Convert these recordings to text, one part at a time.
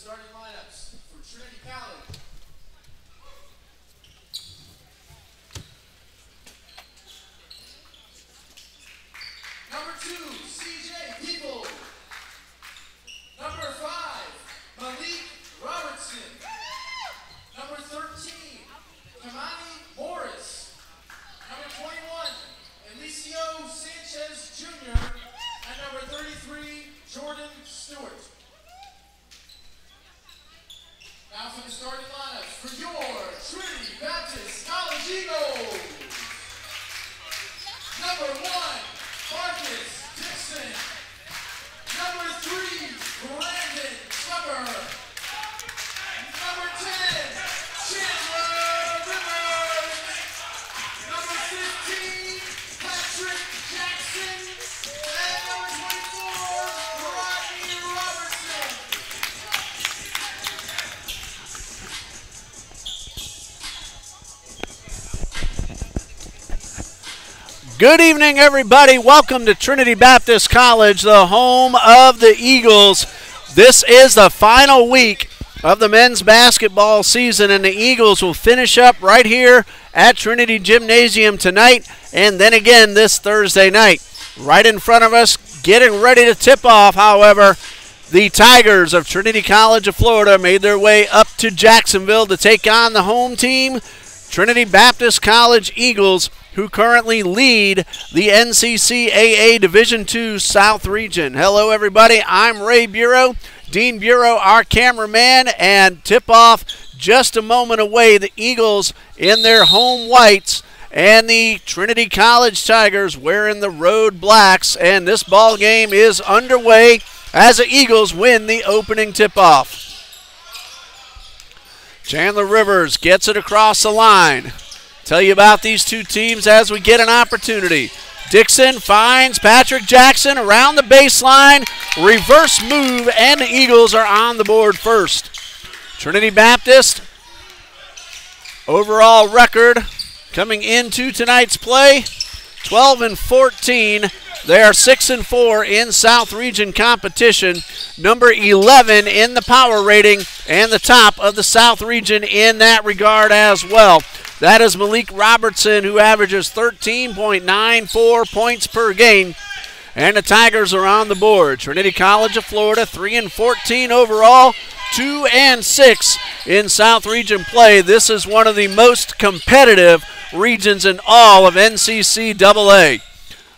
starting lineups for Trinity College. Number 2, CJ People. Number 5, Malik Robertson. Number 13, Kamani Morris. Number 21, Elicio Sanchez Jr. And number 33, Jordan Stewart. Now for the starting lineups for your Trinity Baptist College Eagles. Number 1, Marcus Dixon. Number 3, Brandon Tucker. Number 10, Chandler Rivers. Number 15, Patrick Jackson. And number 24, Malik Robertson. Good evening, everybody. Welcome to Trinity Baptist College, the home of the Eagles. This is the final week of the men's basketball season, and the Eagles will finish up right here at Trinity Gymnasium tonight and then again this Thursday night. Right in front of us, getting ready to tip off, however, the Tigers of Trinity College of Florida made their way up to Jacksonville to take on the home team, Trinity Baptist College Eagles, who currently lead the NCCAA Division II South Region. Hello, everybody. I'm Ray Bureau, Dean Bureau, our cameraman, and tip-off just a moment away. The Eagles in their home whites and the Trinity College Tigers wearing the road blacks, and this ball game is underway as the Eagles win the opening tip-off. Chandler Rivers gets it across the line. Tell you about these two teams as we get an opportunity. Dixon finds Patrick Jackson around the baseline. Reverse move, and the Eagles are on the board first. Trinity Baptist, overall record coming into tonight's play, 12-14. They are 6-4 in South Region competition, number 11 in the power rating, and the top of the South Region in that regard as well. That is Malik Robertson, who averages 13.94 points per game. And the Tigers are on the board. Trinity College of Florida, 3-14 overall, 2-6 in South Region play. This is one of the most competitive regions in all of NCCAA.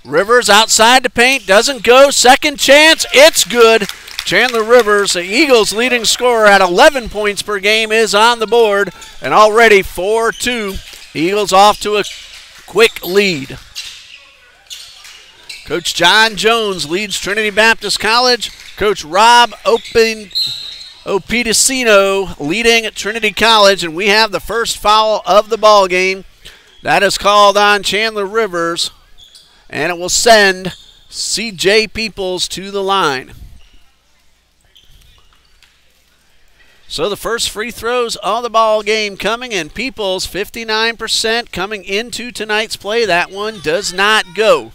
Rivers outside the paint, doesn't go. Second chance, it's good. Chandler Rivers, the Eagles' leading scorer at 11 points per game, is on the board, and already 4-2. Eagles off to a quick lead. Coach John Jones leads Trinity Baptist College. Coach Rob Opedicino leading Trinity College, and we have the first foul of the ball game. That is called on Chandler Rivers, and it will send C.J. Peoples to the line. So the first free throws of the ball game coming, and Peoples 59% coming into tonight's play. That one does not go.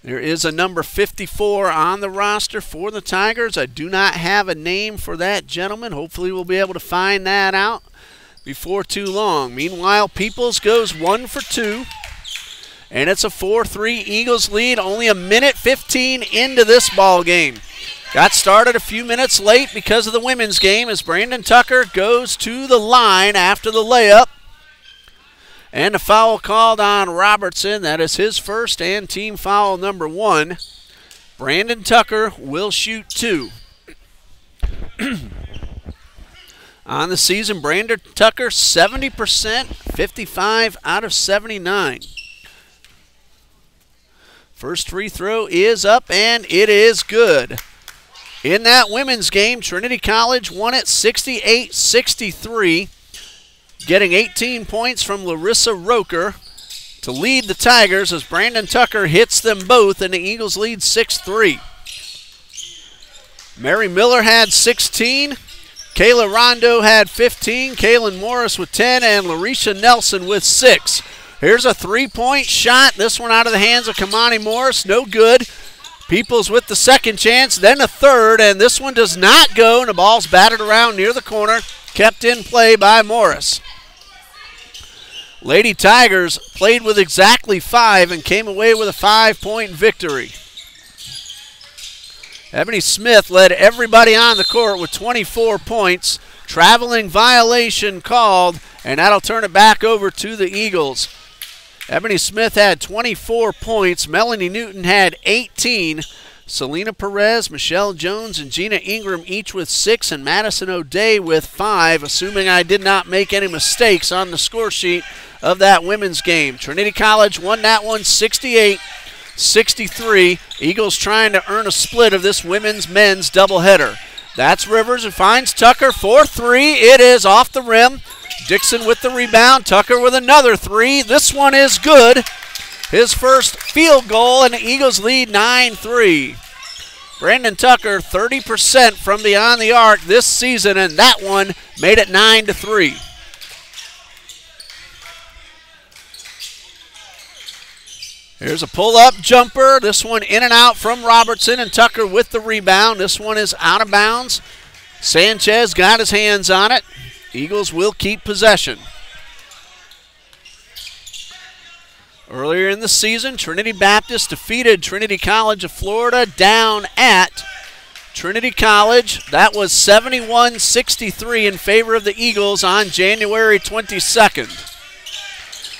There is a number 54 on the roster for the Tigers. I do not have a name for that gentleman. Hopefully we'll be able to find that out before too long. Meanwhile, Peoples goes 1 for 2. And it's a 4-3 Eagles lead, only a minute 15 into this ball game. Got started a few minutes late because of the women's game as Brandon Tucker goes to the line after the layup. And a foul called on Robertson. That is his first and team foul number 1. Brandon Tucker will shoot 2. On the season, Brandon Tucker 70%, 55 out of 79. First free throw is up, and it is good. In that women's game, Trinity College won it 68-63, getting 18 points from Larissa Roker to lead the Tigers as Brandon Tucker hits them both, and the Eagles lead 6-3. Mary Miller had 16. Kayla Rondo had 15. Kaylin Morris with 10, and Larisha Nelson with 6. Here's a three-point shot. This one out of the hands of Kamani Morris. No good. Peoples with the second chance, then a third, and this one does not go, and the ball's batted around near the corner, kept in play by Morris. Lady Tigers played with exactly 5 and came away with a 5-point victory. Ebony Smith led everybody on the court with 24 points. Traveling violation called, and that'll turn it back over to the Eagles. Ebony Smith had 24 points. Melanie Newton had 18. Selena Perez, Michelle Jones, and Gina Ingram each with 6, and Madison O'Day with 5, assuming I did not make any mistakes on the score sheet of that women's game. Trinity College won that one 68-63. Eagles trying to earn a split of this women's-men's doubleheader. That's Rivers, who finds Tucker for 3. It is off the rim. Dixon with the rebound. Tucker with another 3. This one is good. His first field goal, and the Eagles lead 9-3. Brandon Tucker, 30% from beyond the arc this season, and that one made it 9-3. Here's a pull-up jumper. This one in and out from Robertson, and Tucker with the rebound. This one is out of bounds. Sanchez got his hands on it. Eagles will keep possession. Earlier in the season, Trinity Baptist defeated Trinity College of Florida down at Trinity College. That was 71-63 in favor of the Eagles on January 22nd.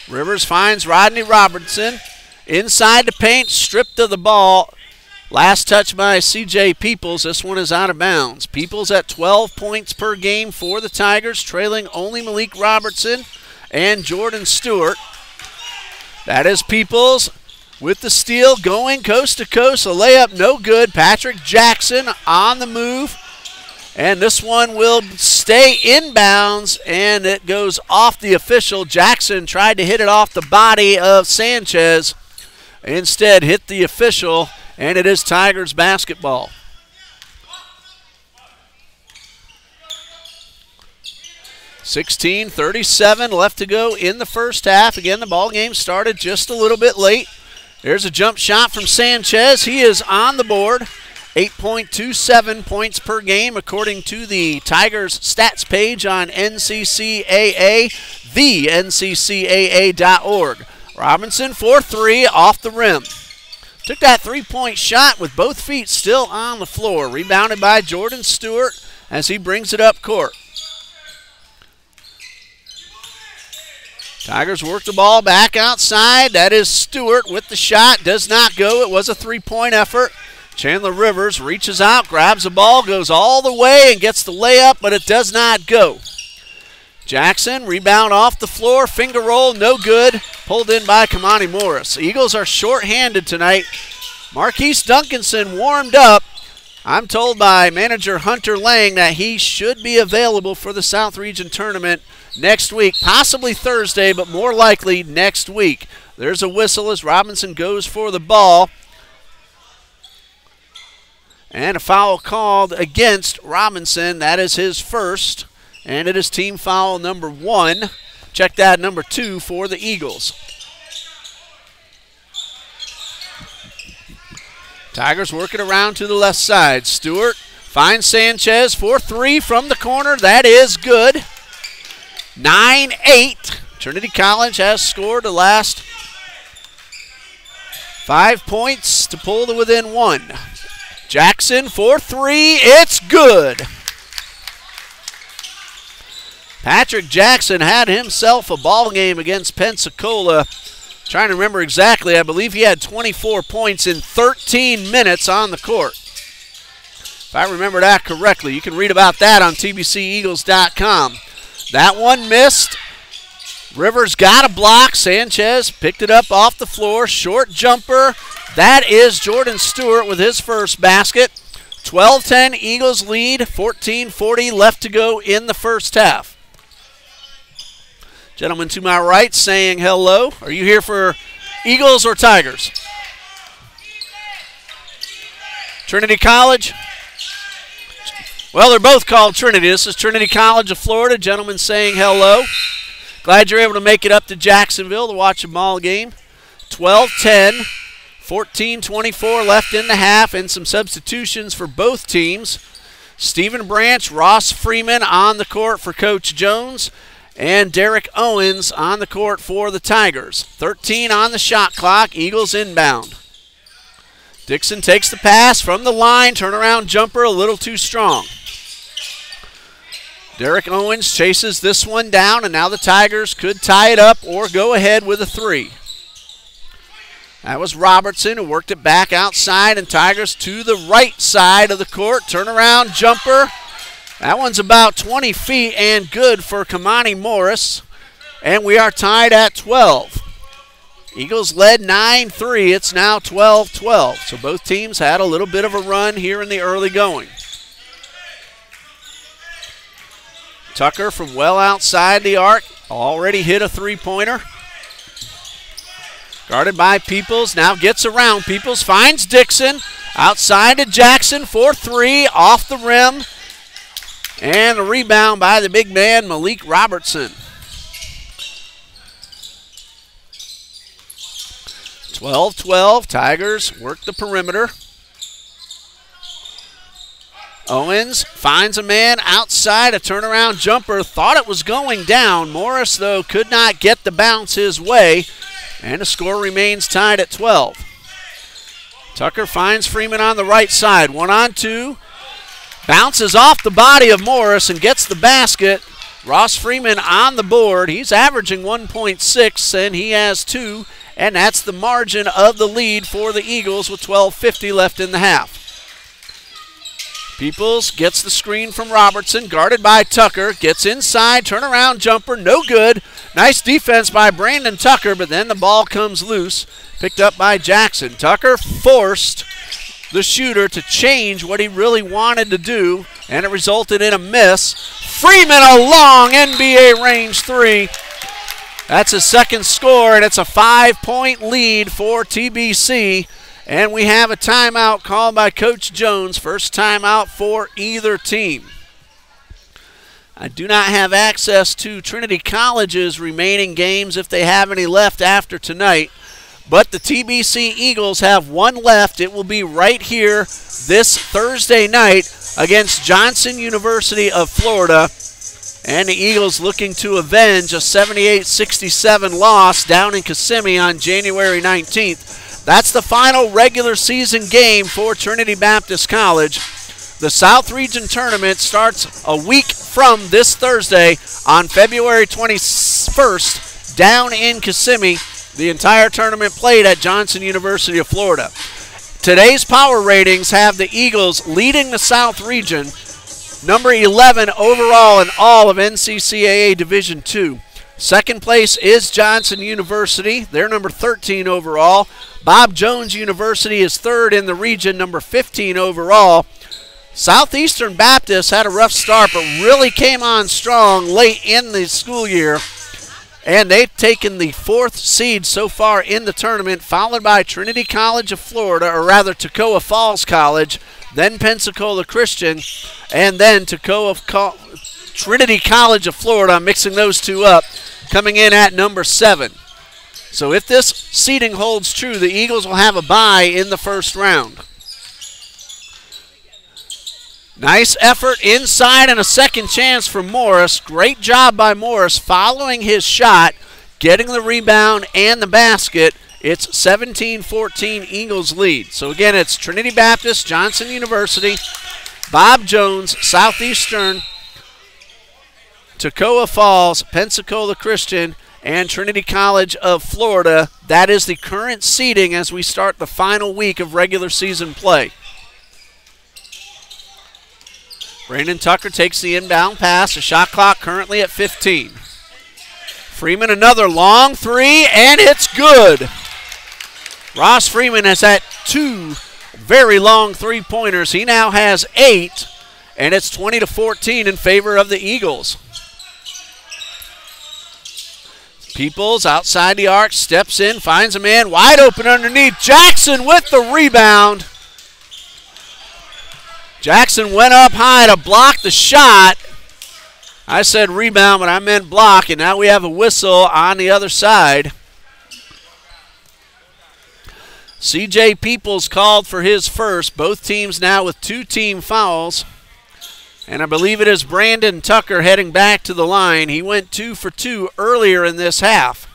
Rivers finds Rodney Robertson. Inside the paint, stripped of the ball. Last touch by C.J. Peoples. This one is out of bounds. Peoples at 12 points per game for the Tigers, trailing only Malik Robertson and Jordan Stewart. That is Peoples with the steal, going coast to coast. A layup no good. Patrick Jackson on the move. And this one will stay inbounds, and it goes off the official. Jackson tried to hit it off the body of Sanchez. Instead, hit the official, and it is Tigers basketball. .37 left to go in the first half. Again, the ball game started just a little bit late. There's a jump shot from Sanchez. He is on the board. 8.27 points per game according to the Tigers stats page on NCCAA, the NCCAA.org. Robinson for 3 off the rim. Took that three-point shot with both feet still on the floor. Rebounded by Jordan Stewart as he brings it up court. Tigers work the ball back outside. That is Stewart with the shot. Does not go. It was a three-point effort. Chandler Rivers reaches out, grabs the ball, goes all the way and gets the layup, but it does not go. Jackson, rebound off the floor, finger roll, no good. Pulled in by Kamani Morris. Eagles are short-handed tonight. Marquise Duncanson warmed up. I'm told by manager Hunter Lang that he should be available for the South Region Tournament next week, possibly Thursday, but more likely next week. There's a whistle as Robinson goes for the ball. And a foul called against Robinson. That is his first. And it is team foul number 1. Check that, number 2 for the Eagles. Tigers working around to the left side. Stewart finds Sanchez for 3 from the corner. That is good. 9-8. Trinity College has scored the last 5 points to pull to within 1. Jackson for 3. It's good. Patrick Jackson had himself a ball game against Pensacola. Trying to remember exactly, I believe he had 24 points in 13 minutes on the court. If I remember that correctly, you can read about that on TBCEagles.com. That one missed. Rivers got a block. Sanchez picked it up off the floor. Short jumper. That is Jordan Stewart with his first basket. 12-10 Eagles lead. 14:40 left to go in the first half. Gentleman to my right saying hello. Are you here for Eagles or Tigers? Trinity College? Well, they're both called Trinity. This is Trinity College of Florida. Gentleman saying hello. Glad you're able to make it up to Jacksonville to watch a ball game. 12-10. 14:24 left in the half, and some substitutions for both teams. Stephen Branch, Ross Freeman on the court for Coach Jones, and Derek Owens on the court for the Tigers. 13 on the shot clock, Eagles inbound. Dixon takes the pass from the line, turnaround jumper a little too strong. Derek Owens chases this one down, and now the Tigers could tie it up or go ahead with a three. That was Robertson who worked it back outside, and Tigers to the right side of the court. Turnaround jumper. That one's about 20 feet and good for Kamani Morris. And we are tied at 12. Eagles led 9-3. It's now 12-12. So both teams had a little bit of a run here in the early going. Tucker from well outside the arc already hit a three-pointer. Guarded by Peoples, now gets around. Peoples finds Dixon. Outside to Jackson for three, off the rim. And a rebound by the big man, Malik Robertson. 12-12, Tigers work the perimeter. Owens finds a man outside, a turnaround jumper. Thought it was going down. Morris, though, could not get the bounce his way. And the score remains tied at 12. Tucker finds Freeman on the right side. 1-on-2. Bounces off the body of Morris and gets the basket. Ross Freeman on the board. He's averaging 1.6, and he has two. And that's the margin of the lead for the Eagles with 12:50 left in the half. Peoples gets the screen from Robertson, guarded by Tucker. Gets inside, turnaround jumper, no good. Nice defense by Brandon Tucker, but then the ball comes loose. Picked up by Jackson. Tucker forced the shooter to change what he really wanted to do, and it resulted in a miss. Freeman a long NBA range three. That's his second score, and it's a 5-point lead for TBC. And we have a timeout called by Coach Jones. First timeout for either team. I do not have access to Trinity College's remaining games if they have any left after tonight. But the TBC Eagles have one left. It will be right here this Thursday night against Johnson University of Florida. And the Eagles looking to avenge a 78-67 loss down in Kissimmee on January 19th. That's the final regular season game for Trinity Baptist College. The South Region Tournament starts a week from this Thursday on February 21st down in Kissimmee. The entire tournament played at Johnson University of Florida. Today's power ratings have the Eagles leading the South Region, number 11 overall in all of NCCAA Division II. Second place is Johnson University. They're number 13 overall. Bob Jones University is third in the region, number 15 overall. Southeastern Baptist had a rough start, but really came on strong late in the school year. And they've taken the fourth seed so far in the tournament, followed by Trinity College of Florida, or rather Toccoa Falls College, then Pensacola Christian, and then Trinity College of Florida, mixing those two up, coming in at number 7. So if this seeding holds true, the Eagles will have a bye in the first round. Nice effort inside and a second chance for Morris. Great job by Morris following his shot, getting the rebound and the basket. It's 17-14 Eagles lead. So again, it's Trinity Baptist, Johnson University, Bob Jones, Southeastern, Toccoa Falls, Pensacola Christian, and Trinity College of Florida. That is the current seeding as we start the final week of regular season play. Brandon Tucker takes the inbound pass. The shot clock currently at 15. Freeman another long three, and it's good. Ross Freeman has had 2 very long three-pointers. He now has 8, and it's 20-14 in favor of the Eagles. Peoples outside the arc, steps in, finds a man wide open underneath. Jackson with the rebound. Jackson went up high to block the shot. I said rebound, but I meant block, and now we have a whistle on the other side. C.J. Peoples called for his first. Both teams now with 2 team fouls. And I believe it is Brandon Tucker heading back to the line. He went 2 for 2 earlier in this half.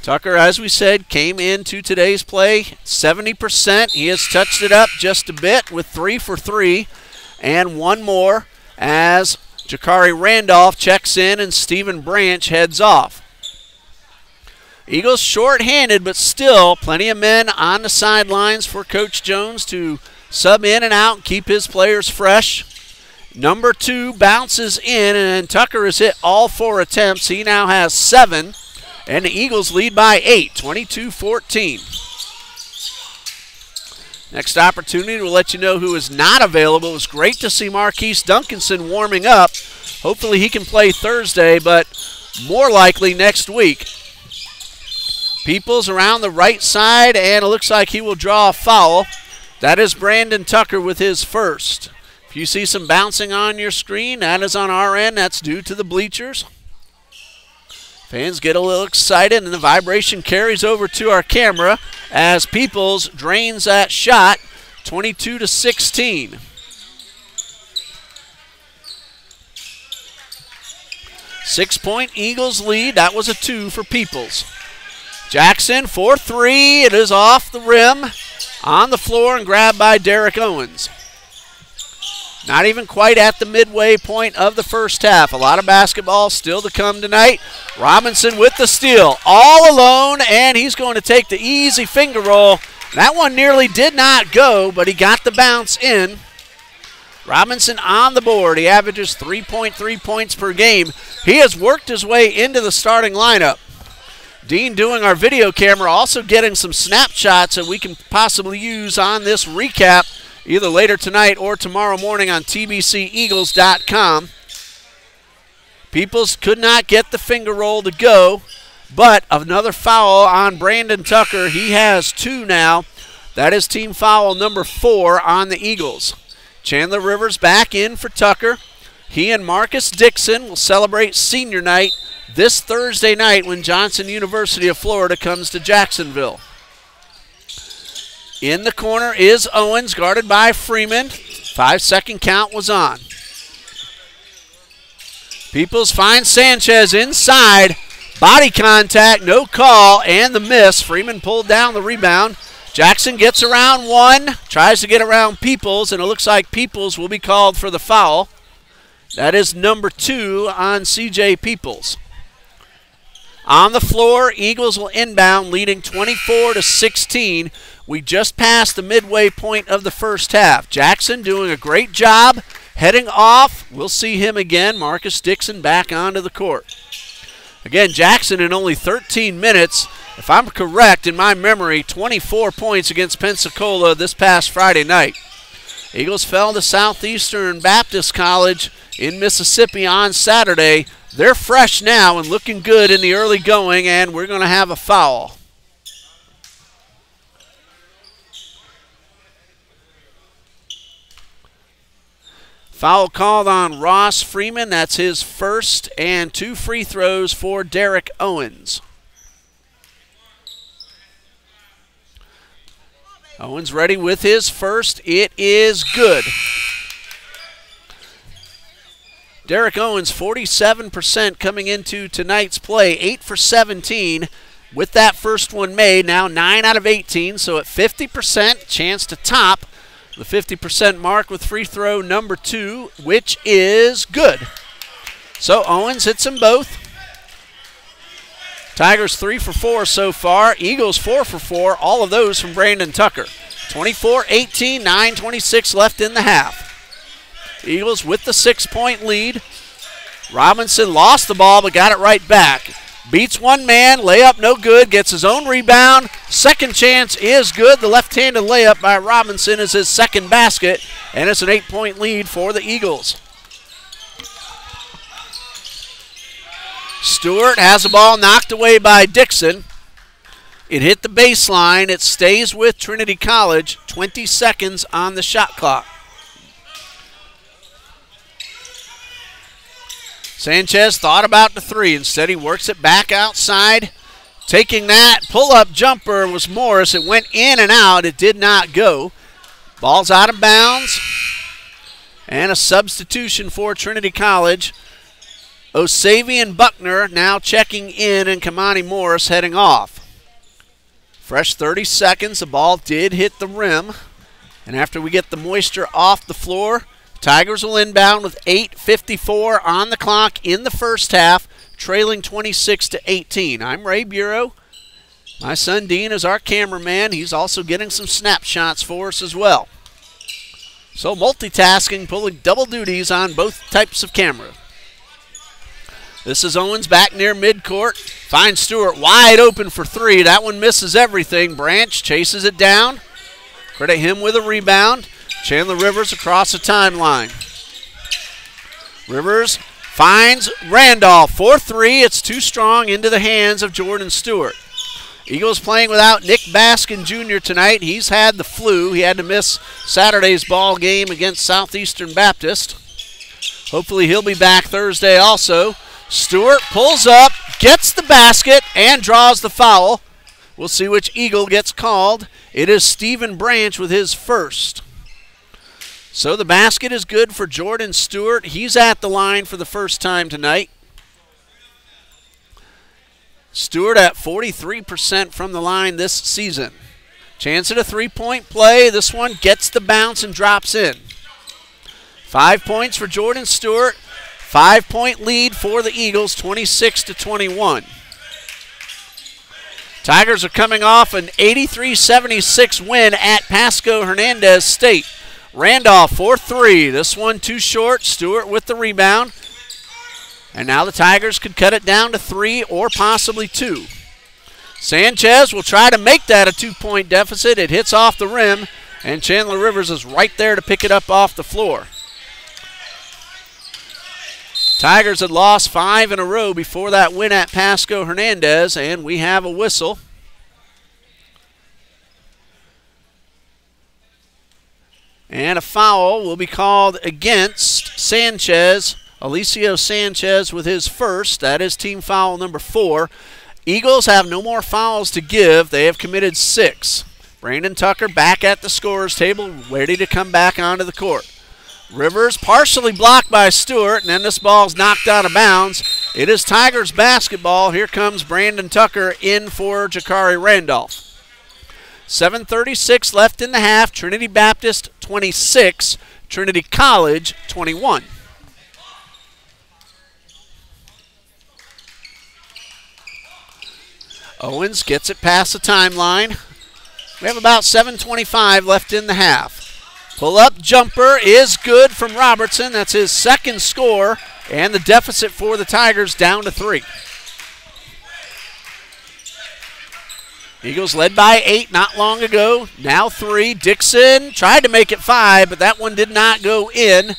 Tucker, as we said, came into today's play 70%. He has touched it up just a bit with 3 for 3. And one more as Jakari Randolph checks in and Stephen Branch heads off. Eagles short-handed, but still plenty of men on the sidelines for Coach Jones to sub in and out and keep his players fresh. Number 2 bounces in, and Tucker has hit all 4 attempts. He now has 7, and the Eagles lead by 8, 22-14. Next opportunity, we'll let you know who is not available. It was great to see Marquise Duncanson warming up. Hopefully he can play Thursday, but more likely next week. Peoples around the right side, and it looks like he will draw a foul. That is Brandon Tucker with his first. If you see some bouncing on your screen, that is on our end. That's due to the bleachers. Fans get a little excited, and the vibration carries over to our camera as Peoples drains that shot, 22-16. Six-point Eagles lead. That was a 2 for Peoples. Jackson for 3. It is off the rim, on the floor, and grabbed by Derek Owens. Not even quite at the midway point of the first half. A lot of basketball still to come tonight. Robinson with the steal, all alone, and he's going to take the easy finger roll. That one nearly did not go, but he got the bounce in. Robinson on the board. He averages 3.3 points per game. He has worked his way into the starting lineup. Dean doing our video camera, also getting some snapshots that we can possibly use on this recap either later tonight or tomorrow morning on TBCEagles.com. Peoples could not get the finger roll to go, but another foul on Brandon Tucker. He has 2 now. That is team foul number 4 on the Eagles. Chandler Rivers back in for Tucker. He and Marcus Dixon will celebrate senior night this Thursday night when Johnson University of Florida comes to Jacksonville. In the corner is Owens, guarded by Freeman. 5-second count was on. Peoples finds Sanchez inside. Body contact, no call, and the miss. Freeman pulled down the rebound. Jackson gets around 1, tries to get around Peoples, and it looks like Peoples will be called for the foul. That is number 2 on C.J. Peoples. On the floor, Eagles will inbound, leading 24-16. We just passed the midway point of the first half. Jackson doing a great job, heading off. We'll see him again. Marcus Dixon back onto the court. Again, Jackson in only 13 minutes, if I'm correct in my memory, 24 points against Pensacola this past Friday night. Eagles fell to Southeastern Baptist College in Mississippi on Saturday. They're fresh now and looking good in the early going, and we're going to have a foul. Foul called on Ross Freeman. That's his first, and 2 free throws for Derek Owens. Owens ready with his first. It is good. Derek Owens, 47% coming into tonight's play, 8 for 17 with that first one made. Now 9 out of 18, so at 50%, chance to top the 50% mark with free throw number 2, which is good. So Owens hits them both. Tigers 3 for 4 so far. Eagles 4 for 4, all of those from Brandon Tucker. 24-18, 9:26 left in the half. Eagles with the 6-point lead. Robinson lost the ball but got it right back. Beats one man, layup no good, gets his own rebound. Second chance is good. The left-handed layup by Robinson is his second basket, and it's an 8-point lead for the Eagles. Stewart has the ball knocked away by Dixon. It hit the baseline. It stays with Trinity College. 20 seconds on the shot clock. Sanchez thought about the 3. Instead, he works it back outside Taking that pull-up jumper was Morris. It went in and out. It did not go. Ball's out of bounds. And a substitution for Trinity College. Osavian Buckner now checking in, and Kamani Morris heading off. Fresh 30 seconds. The ball did hit the rim. And after we get the moisture off the floor, Tigers will inbound with 8:54 on the clock in the first half, trailing 26-18. I'm Ray Bureau. My son Dean is our cameraman. He's also getting some snapshots for us as well. So multitasking, pulling double duties on both types of camera. This is Owens back near midcourt. Finds Stewart wide open for three. That one misses everything. Branch chases it down. Credit him with a rebound. Chandler Rivers across the timeline. Rivers finds Randolph for three. It's too strong into the hands of Jordan Stewart. Eagles playing without Nick Baskin Jr. tonight. He's had the flu. He had to miss Saturday's ball game against Southeastern Baptist. Hopefully he'll be back Thursday also. Stewart pulls up, gets the basket, and draws the foul. We'll see which Eagle gets called. It is Stephen Branch with his first. So the basket is good for Jordan Stewart. He's at the line for the first time tonight. Stewart at 43% from the line this season. Chance at a three-point play. This one gets the bounce and drops in. 5 points for Jordan Stewart. 5-point lead for the Eagles, 26-21. Tigers are coming off an 83-76 win at Pasco Hernandez State. Randolph for three. This one too short. Stewart with the rebound. And now the Tigers could cut it down to three or possibly two. Sanchez will try to make that a 2-point deficit. It hits off the rim, and Chandler Rivers is right there to pick it up off the floor. Tigers had lost 5 in a row before that win at Pasco Hernandez, and we have a whistle. And a foul will be called against Sanchez. Alicio Sanchez with his first. That is team foul number 4. Eagles have no more fouls to give. They have committed 6. Brandon Tucker back at the scorer's table, ready to come back onto the court. Rivers partially blocked by Stewart, and then this ball's knocked out of bounds. It is Tigers basketball. Here comes Brandon Tucker in for Jakari Randolph. 7:36 left in the half. Trinity Baptist 26, Trinity College 21. Owens gets it past the timeline. We have about 7:25 left in the half. Pull-up jumper is good from Robertson. That's his second score, and the deficit for the Tigers down to 3. Eagles led by 8 not long ago. Now 3. Dixon tried to make it 5, but that one did not go in.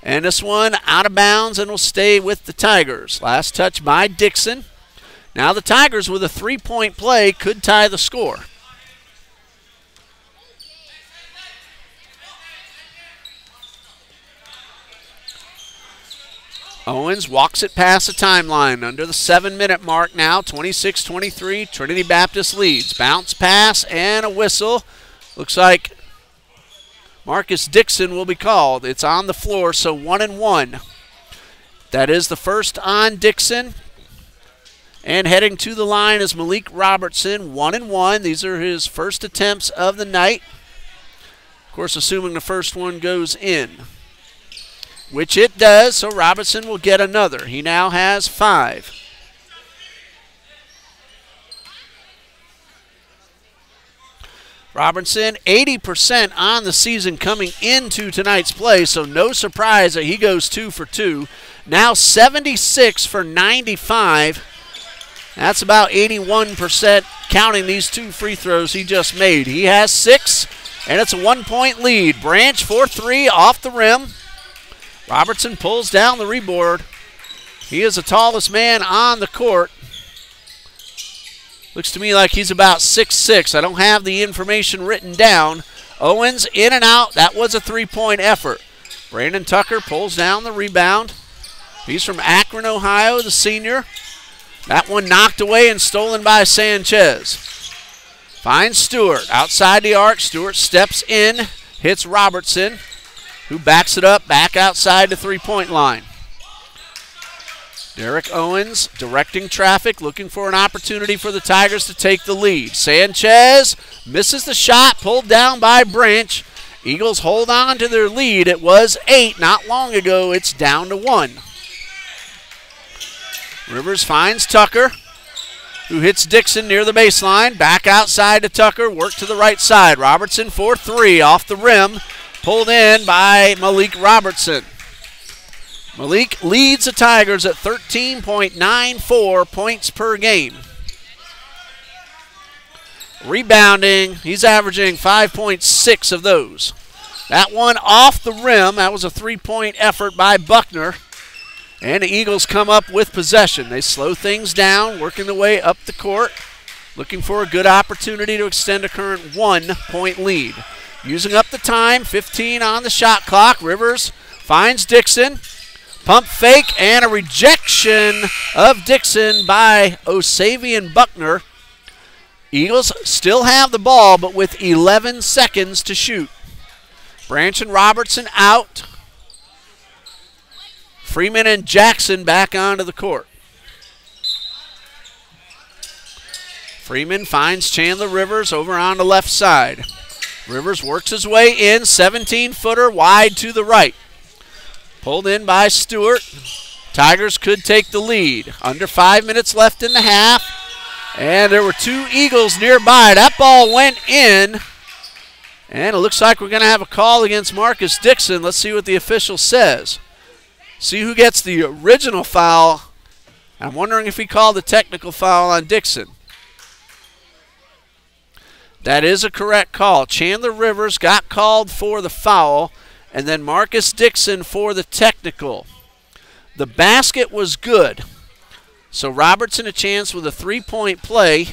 And this one out of bounds and will stay with the Tigers. Last touch by Dixon. Now the Tigers with a 3-point play could tie the score. Owens walks it past the timeline under the 7-minute mark now. 26-23, Trinity Baptist leads. Bounce pass and a whistle. Looks like Marcus Dixon will be called. It's on the floor, so 1-1. That is the first on Dixon. And heading to the line is Malik Robertson, 1-1. These are his first attempts of the night. Of course, assuming the first one goes in, which it does, so Robertson will get another. He now has 5. Robertson, 80% on the season coming into tonight's play, so no surprise that he goes 2 for 2. Now 76 for 95. That's about 81% counting these 2 free throws he just made. He has 6, and it's a 1-point lead. Branch for 3 off the rim. Robertson pulls down the rebound. He is the tallest man on the court. Looks to me like he's about 6'6". I don't have the information written down. Owens in and out. That was a 3-point effort. Brandon Tucker pulls down the rebound. He's from Akron, Ohio, the senior. That one knocked away and stolen by Sanchez. Finds Stewart outside the arc. Stewart steps in, hits Robertson, who backs it up back outside the three-point line. Derek Owens directing traffic, looking for an opportunity for the Tigers to take the lead. Sanchez misses the shot, pulled down by Branch. Eagles hold on to their lead. It was 8 not long ago. It's down to 1. Rivers finds Tucker, who hits Dixon near the baseline. Back outside to Tucker, work to the right side. Robertson for 3 off the rim, pulled in by Malik Robertson. Malik leads the Tigers at 13.94 points per game. Rebounding, he's averaging 5.6 of those. That one off the rim, that was a three-point effort by Buckner. And the Eagles come up with possession. They slow things down, working their way up the court, looking for a good opportunity to extend a current 1-point lead. Using up the time, 15 on the shot clock. Rivers finds Dixon. Pump fake and a rejection of Dixon by Osavian Buckner. Eagles still have the ball, but with 11 seconds to shoot. Branch and Robertson out. Freeman and Jackson back onto the court. Freeman finds Chandler Rivers over on the left side. Rivers works his way in, 17-footer wide to the right. Pulled in by Stewart. Tigers could take the lead. Under 5 minutes left in the half. And there were 2 Eagles nearby. That ball went in. And it looks like we're going to have a call against Marcus Dixon. Let's see what the official says. See who gets the original foul. I'm wondering if he called the technical foul on Dixon. That is a correct call. Chandler Rivers got called for the foul, and then Marcus Dixon for the technical. The basket was good. So Robertson a chance with a three-point play.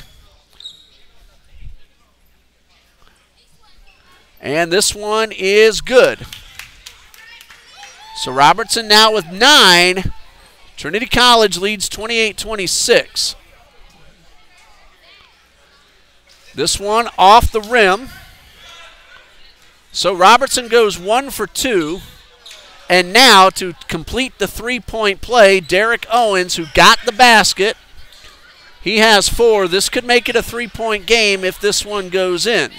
And this one is good. So Robertson now with 9. Trinity College leads 28-26. This one off the rim. So Robertson goes 1 for 2. And now to complete the three-point play, Derek Owens, who got the basket. He has 4. This could make it a three-point game if this one goes in.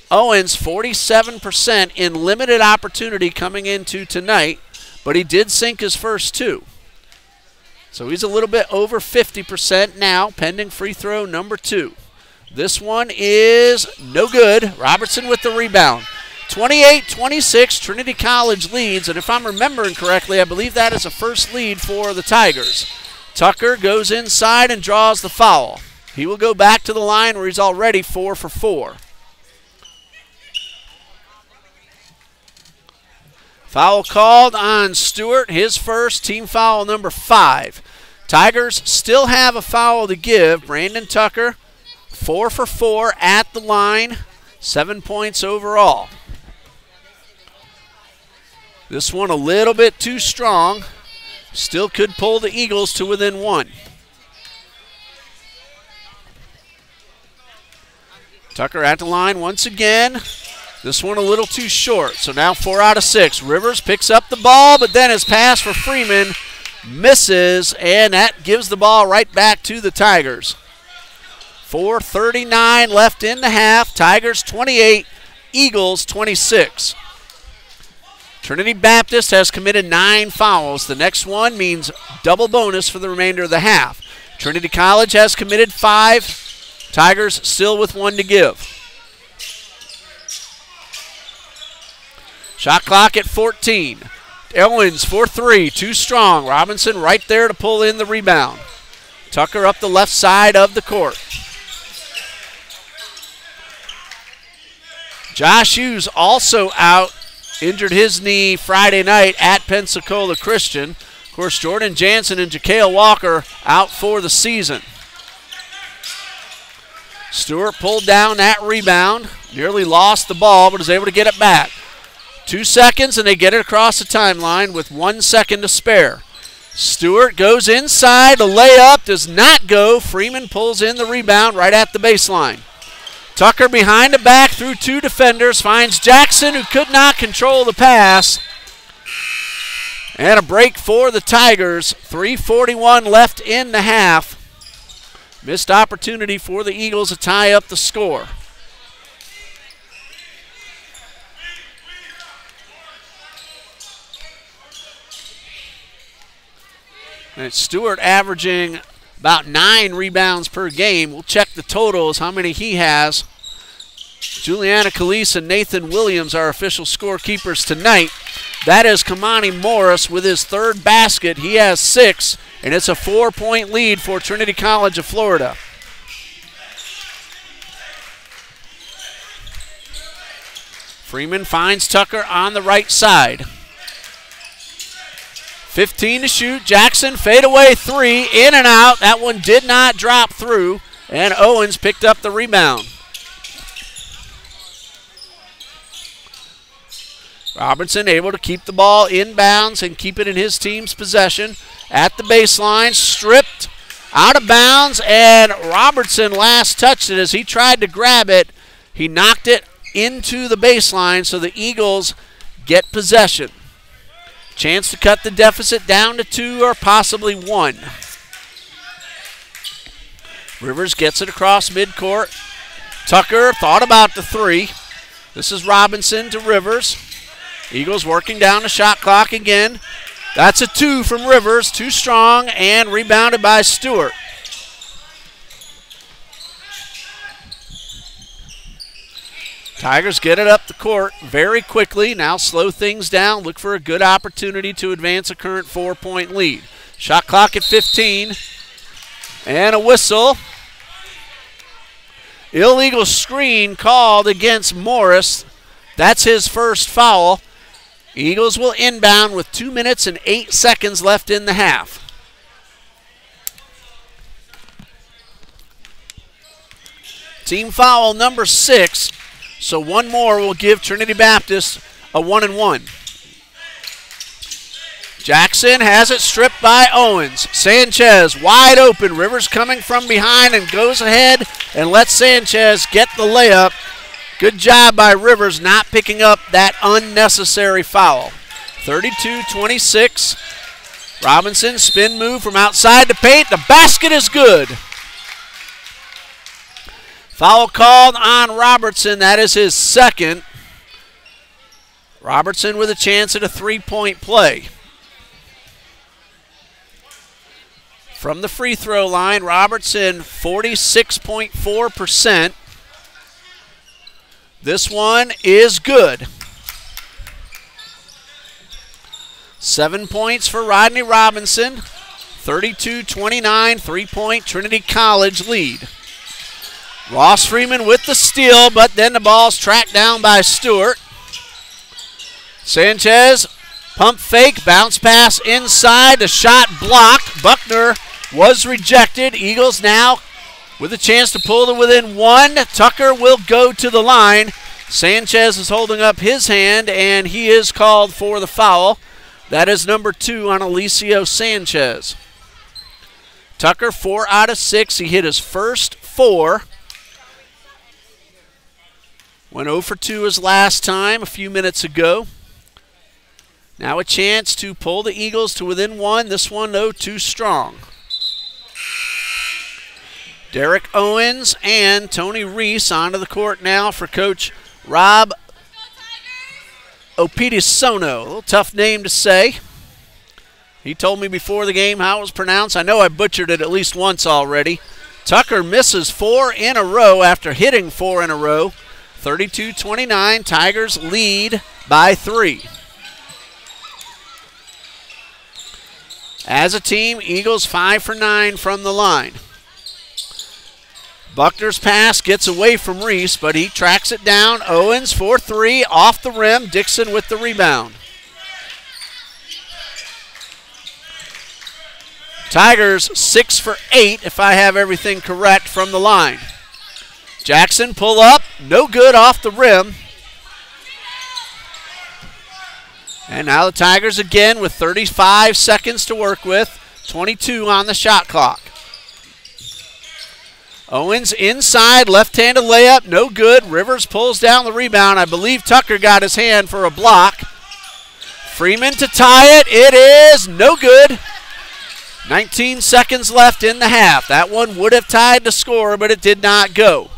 Owens, 47% in limited opportunity coming into tonight, but he did sink his first 2. So he's a little bit over 50% now, pending free throw number 2. This one is no good. Robertson with the rebound. 28-26, Trinity College leads, and if I'm remembering correctly, I believe that is a first lead for the Tigers. Tucker goes inside and draws the foul. He will go back to the line where he's already 4 for 4. Foul called on Stewart, his first, team foul number 5. Tigers still have a foul to give. Brandon Tucker, 4 for 4 at the line, 7 points overall. This one a little bit too strong. Still could pull the Eagles to within 1. Tucker at the line once again. This one a little too short, so now 4 out of 6. Rivers picks up the ball, but then his pass for Freeman misses, and that gives the ball right back to the Tigers. 4:39 left in the half. Tigers 28, Eagles 26. Trinity Baptist has committed 9 fouls. The next one means double bonus for the remainder of the half. Trinity College has committed 5. Tigers still with 1 to give. Shot clock at 14. Owens for 3, too strong. Robinson right there to pull in the rebound. Tucker up the left side of the court. Josh Hughes also out. Injured his knee Friday night at Pensacola Christian. Of course, Jordan Jansen and Ja'Kale Walker out for the season. Stewart pulled down that rebound. Nearly lost the ball, but is able to get it back. 2 seconds, and they get it across the timeline with 1 second to spare. Stewart goes inside. The layup does not go. Freeman pulls in the rebound right at the baseline. Tucker behind the back through two defenders. Finds Jackson, who could not control the pass. And a break for the Tigers. 3:41 left in the half. Missed opportunity for the Eagles to tie up the score. And Stewart averaging about 9 rebounds per game. We'll check the totals, how many he has. Juliana Calise and Nathan Williams are official scorekeepers tonight. That is Kamani Morris with his third basket. He has 6, and it's a 4-point lead for Trinity College of Florida. Freeman finds Tucker on the right side. 15 to shoot. Jackson fadeaway 3, in and out. That one did not drop through, and Owens picked up the rebound. Robertson able to keep the ball inbounds and keep it in his team's possession. At the baseline, stripped, out of bounds, and Robertson last touched it as he tried to grab it. He knocked it into the baseline, so the Eagles get possession. Chance to cut the deficit down to 2 or possibly 1. Rivers gets it across midcourt. Tucker thought about the 3. This is Robinson to Rivers. Eagles working down the shot clock again. That's a 2 from Rivers, too strong, and rebounded by Stewart. Tigers get it up the court very quickly. Now slow things down. Look for a good opportunity to advance a current 4-point lead. Shot clock at 15. And a whistle. Illegal screen called against Morris. That's his first foul. Eagles will inbound with 2 minutes and 8 seconds left in the half. Team foul number 6. So one more will give Trinity Baptist a 1-and-1. Jackson has it stripped by Owens. Sanchez wide open. Rivers coming from behind and goes ahead and lets Sanchez get the layup. Good job by Rivers not picking up that unnecessary foul. 32-26. Robinson spin move from outside the paint. The basket is good. Foul called on Robertson. That is his second. Robertson with a chance at a 3-point play. From the free throw line, Robertson 46.4%. This one is good. 7 points for Rodney Robinson. 32-29, 3-point Trinity College lead. Ross Freeman with the steal, but then the ball's tracked down by Stewart. Sanchez, pump fake, bounce pass inside, the shot blocked. Buckner was rejected. Eagles now with a chance to pull to within 1. Tucker will go to the line. Sanchez is holding up his hand, and he is called for the foul. That is number 2 on Alicio Sanchez. Tucker 4 out of 6. He hit his first 4. Went 0 for 2 his last time a few minutes ago. Now a chance to pull the Eagles to within 1. This one, though, too strong. Derek Owens and Tony Reese onto the court now for Coach Rob Opitisono. A little tough name to say. He told me before the game how it was pronounced. I know I butchered it at least once already. Tucker misses 4 in a row after hitting 4 in a row. 32-29, Tigers lead by 3. As a team, Eagles 5 for 9 from the line. Buckner's pass gets away from Reese, but he tracks it down. Owens for 3, off the rim. Dixon with the rebound. Tigers 6 for 8, if I have everything correct, from the line. Jackson pull up, no good off the rim. And now the Tigers again with 35 seconds to work with, 22 on the shot clock. Owens inside, left-handed layup, no good. Rivers pulls down the rebound. I believe Tucker got his hand for a block. Freeman to tie it. It is no good. 19 seconds left in the half. That one would have tied the score, but it did not go.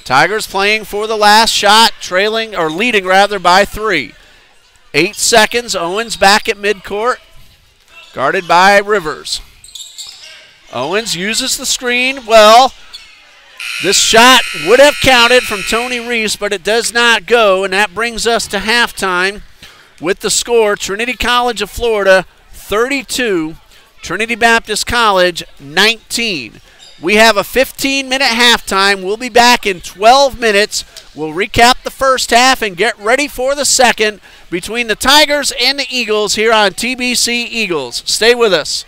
Tigers playing for the last shot, trailing or leading rather by 3. 8 seconds. Owens back at midcourt, guarded by Rivers. Owens uses the screen. Well, this shot would have counted from Tony Reese, but it does not go, and that brings us to halftime with the score: Trinity College of Florida 32, Trinity Baptist College 19. We have a 15-minute halftime. We'll be back in 12 minutes. We'll recap the first half and get ready for the second between the Tigers and the Eagles here on TBC Eagles. Stay with us.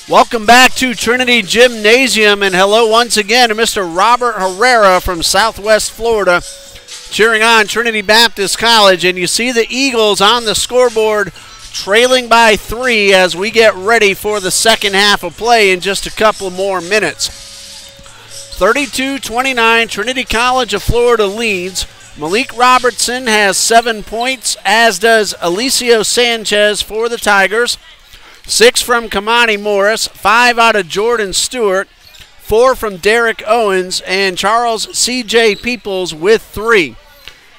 Welcome back to Trinity Gymnasium, and hello once again to Mr. Robert Herrera from Southwest Florida cheering on Trinity Baptist College. And you see the Eagles on the scoreboard trailing by 3 as we get ready for the second half of play in just a couple more minutes. 32-29, Trinity College of Florida leads. Malik Robertson has 7 points, as does Alicio Sanchez for the Tigers. 6 from Kamani Morris, 5 out of Jordan Stewart, 4 from Derek Owens, and Charles C.J. Peoples with 3.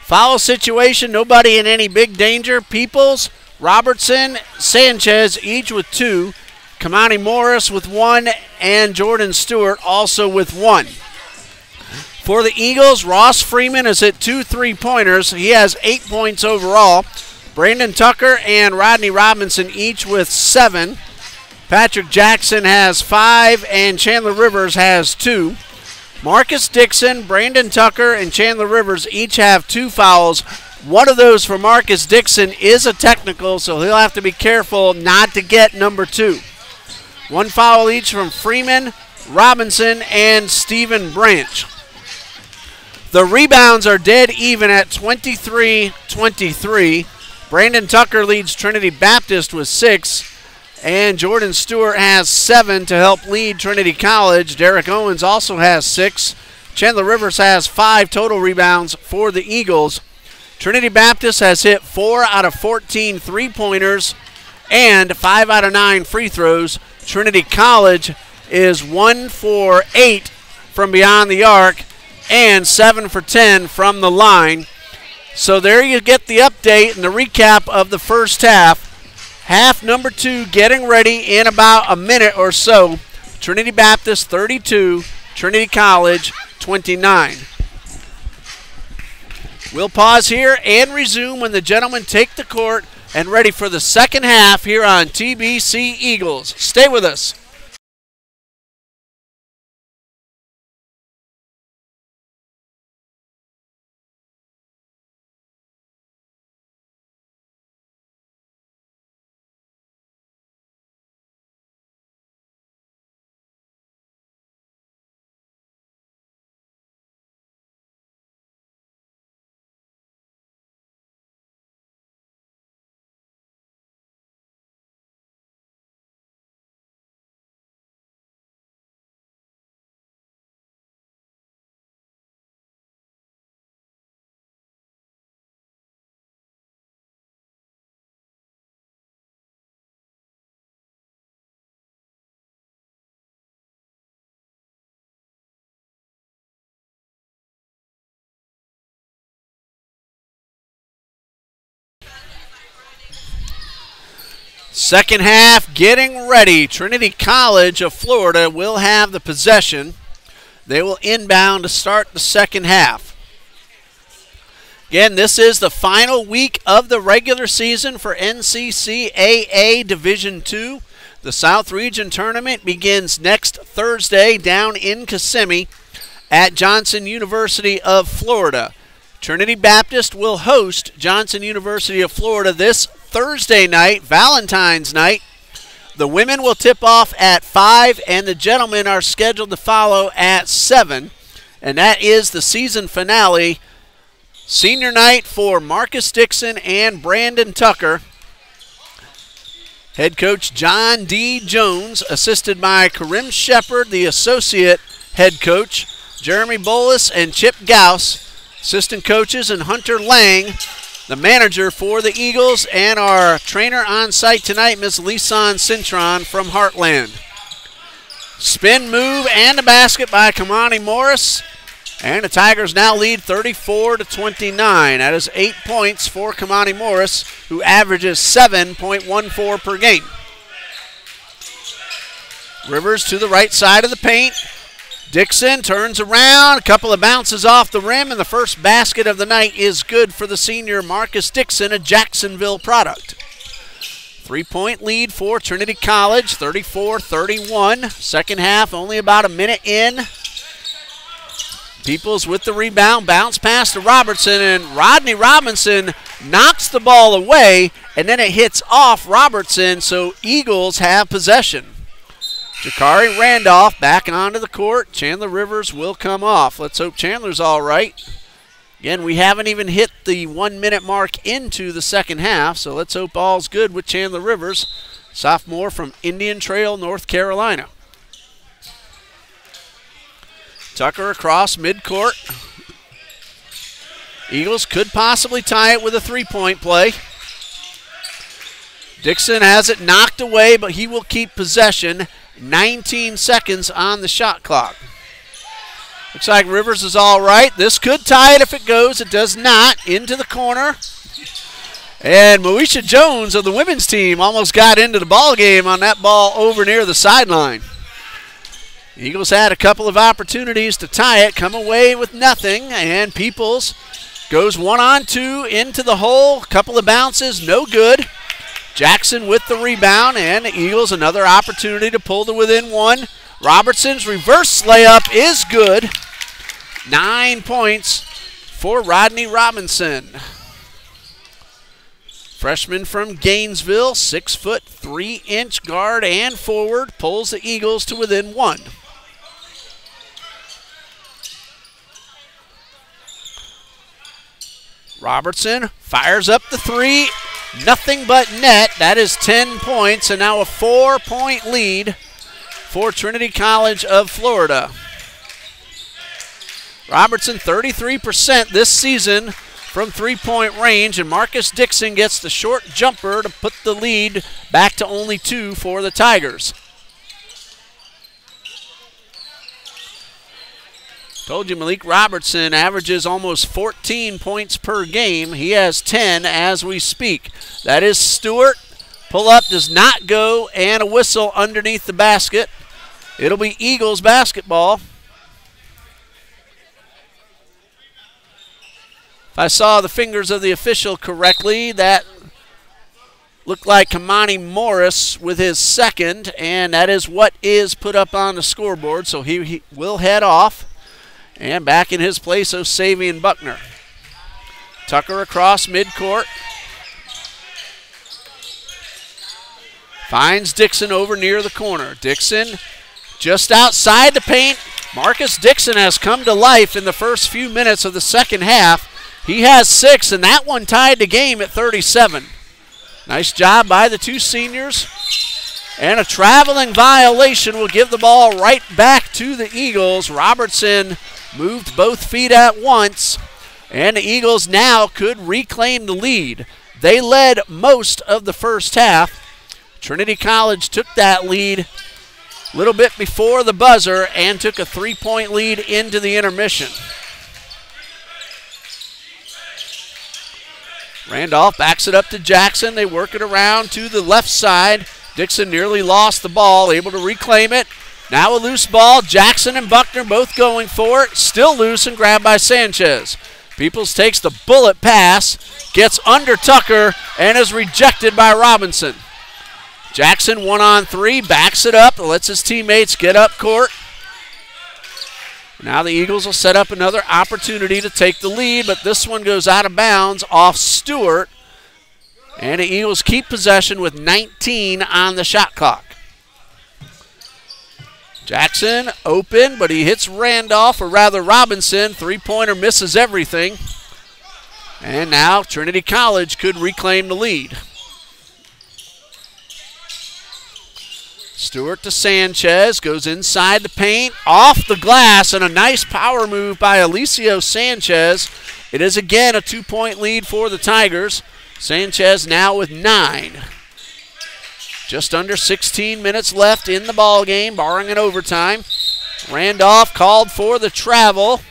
Foul situation, nobody in any big danger. Peoples, Robertson, Sanchez each with 2. Kamani Morris with 1, and Jordan Stewart also with 1. For the Eagles, Ross Freeman is at 2 3-pointers. He has 8 points overall. Brandon Tucker and Rodney Robinson each with 7. Patrick Jackson has 5, and Chandler Rivers has 2. Marcus Dixon, Brandon Tucker, and Chandler Rivers each have 2 fouls. One of those for Marcus Dixon is a technical, so he'll have to be careful not to get number 2. 1 foul each from Freeman, Robinson, and Stephen Branch. The rebounds are dead even at 23-23. Brandon Tucker leads Trinity Baptist with 6, and Jordan Stewart has 7 to help lead Trinity College. Derek Owens also has 6. Chandler Rivers has 5 total rebounds for the Eagles. Trinity Baptist has hit 4 out of 14 3-pointers and 5 out of 9 free throws. Trinity College is 1 for 8 from beyond the arc and 7 for 10 from the line. So there you get the update and the recap of the first half. Half number 2 getting ready in about a minute or so. Trinity Baptist 32, Trinity College 29. We'll pause here and resume when the gentlemen take the court and ready for the second half here on TBC Eagles. Stay with us. Second half getting ready. Trinity College of Florida will have the possession. They will inbound to start the second half. Again, this is the final week of the regular season for NCCAA Division II. The South Region Tournament begins next Thursday down in Kissimmee at Johnson University of Florida. Trinity Baptist will host Johnson University of Florida this Thursday night, Valentine's night. The women will tip off at 5, and the gentlemen are scheduled to follow at 7. And that is the season finale. Senior night for Marcus Dixon and Brandon Tucker. Head coach John D. Jones, assisted by Karim Shepard, the associate head coach, Jeremy Bolus and Chip Gauss. Assistant coaches and Hunter Lang, the manager for the Eagles, and our trainer on site tonight, Ms. Lisan Cintron from Heartland. Spin move and a basket by Kamani Morris, and the Tigers now lead 34-29. That is 8 points for Kamani Morris, who averages 7.14 per game. Rivers to the right side of the paint. Dixon turns around, a couple of bounces off the rim, and the first basket of the night is good for the senior Marcus Dixon, a Jacksonville product. 3-point lead for Trinity College, 34-31. Second half, only about a minute in. Peoples with the rebound, bounce pass to Robertson, and Rodney Robinson knocks the ball away, and then it hits off Robertson, so Eagles have possession. Jakari Randolph back onto the court. Chandler Rivers will come off. Let's hope Chandler's all right. Again, we haven't even hit the 1 minute mark into the second half, so let's hope all's good with Chandler Rivers, sophomore from Indian Trail, North Carolina. Tucker across midcourt. Eagles could possibly tie it with a three-point play. Dixon has it knocked away, but he will keep possession. 19 seconds on the shot clock. Looks like Rivers is all right. This could tie it if it goes. It does not. Into the corner. And Moesha Jones of the women's team almost got into the ball game on that ball over near the sideline. Eagles had a couple of opportunities to tie it, come away with nothing, and Peoples goes 1-on-2 into the hole. Couple of bounces, no good. Jackson with the rebound, and the Eagles another opportunity to pull to within one. Robertson's reverse layup is good. 9 points for Rodney Robinson. Freshman from Gainesville, 6 foot 3 inch guard and forward, pulls the Eagles to within one. Robertson fires up the three. Nothing but net. That is 10 points, and now a 4-point lead for Trinity College of Florida. Robertson 33% this season from three-point range, and Marcus Dixon gets the short jumper to put the lead back to only 2 for the Tigers. Told you Malik Robertson averages almost 14 points per game. He has 10 as we speak. That is Stewart. Pull-up does not go, and a whistle underneath the basket. It'll be Eagles basketball. If I saw the fingers of the official correctly, that looked like Kamani Morris with his second, and that is what is put up on the scoreboard, so he will head off. And back in his place, Osavian Buckner. Tucker across midcourt. Finds Dixon over near the corner. Dixon just outside the paint. Marcus Dixon has come to life in the first few minutes of the second half. He has 6, and that one tied the game at 37. Nice job by the two seniors. And a traveling violation will give the ball right back to the Eagles. Robertson moved both feet at once, and the Eagles now could reclaim the lead. They led most of the first half. Trinity College took that lead a little bit before the buzzer and took a 3-point lead into the intermission. Randolph backs it up to Jackson. They work it around to the left side. Dixon nearly lost the ball, able to reclaim it. Now a loose ball. Jackson and Buckner both going for it. Still loose and grabbed by Sanchez. Peoples takes the bullet pass, gets under Tucker, and is rejected by Robinson. Jackson 1-on-3, backs it up, lets his teammates get up court. Now the Eagles will set up another opportunity to take the lead, but this one goes out of bounds off Stewart. And the Eagles keep possession with 19 on the shot clock. Jackson open, but he hits Randolph, or rather Robinson. Three-pointer misses everything. And now Trinity College could reclaim the lead. Stewart to Sanchez, goes inside the paint, off the glass, and a nice power move by Alicio Sanchez. It is again a 2-point lead for the Tigers. Sanchez now with 9. Just under 16 minutes left in the ball game, barring an overtime. Randolph called for the travel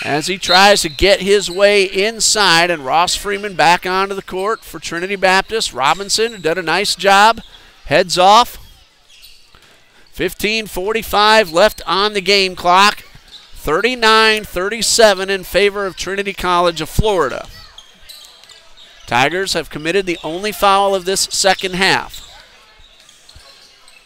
as he tries to get his way inside, and Ross Freeman back onto the court for Trinity Baptist. Robinson, who did a nice job, heads off. 15:45 left on the game clock. 39-37 in favor of Trinity College of Florida. Tigers have committed the only foul of this second half.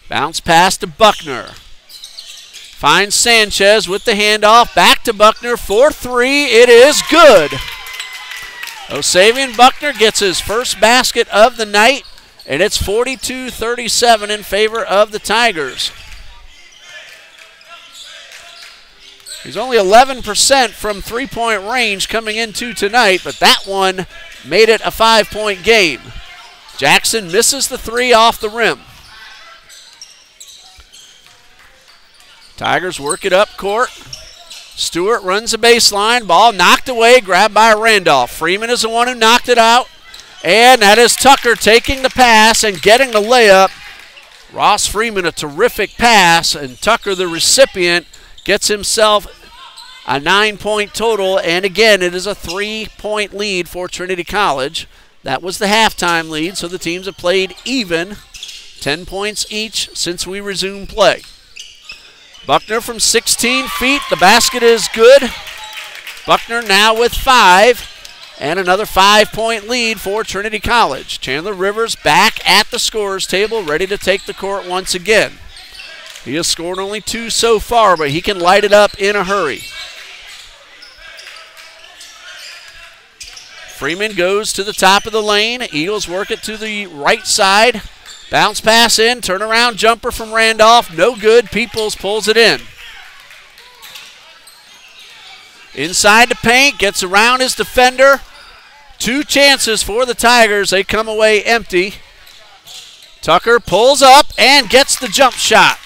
Bounce pass to Buckner. Finds Sanchez with the handoff. Back to Buckner for 3. It is good. Osavian Buckner gets his first basket of the night, and it's 42-37 in favor of the Tigers. He's only 11% from three-point range coming into tonight, but that one made it a 5-point game. Jackson misses the three off the rim. Tigers work it up court. Stewart runs the baseline. Ball knocked away, grabbed by Randolph. Freeman is the one who knocked it out. And that is Tucker taking the pass and getting the layup. Ross Freeman, a terrific pass, and Tucker, the recipient, gets himself a 9-point total. And again, it is a 3-point lead for Trinity College. That was the halftime lead, so the teams have played even, 10 points each since we resumed play. Buckner from 16 feet. The basket is good. Buckner now with 5. And another 5-point lead for Trinity College. Chandler Rivers back at the scorer's table, ready to take the court once again. He has scored only 2 so far, but he can light it up in a hurry. Freeman goes to the top of the lane. Eagles work it to the right side. Bounce pass in, turnaround jumper from Randolph. No good. Peoples pulls it in. Inside the paint, gets around his defender. 2 chances for the Tigers. They come away empty. Tucker pulls up and gets the jump shot.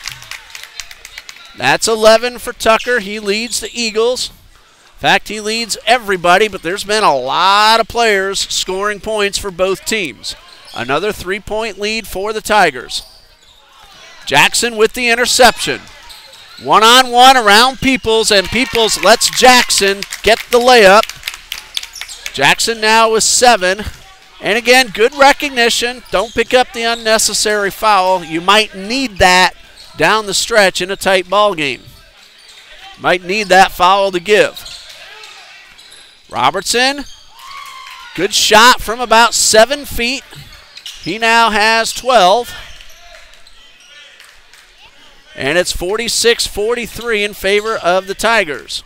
That's 11 for Tucker. He leads the Eagles. In fact, he leads everybody, but there's been a lot of players scoring points for both teams. Another 3-point lead for the Tigers. Jackson with the interception. One-on-one around Peoples, and Peoples lets Jackson get the layup. Jackson now with 7. And again, good recognition. Don't pick up the unnecessary foul. You might need that down the stretch in a tight ball game. Might need that foul to give. Robertson, good shot from about 7 feet. He now has 12. And it's 46-43 in favor of the Tigers.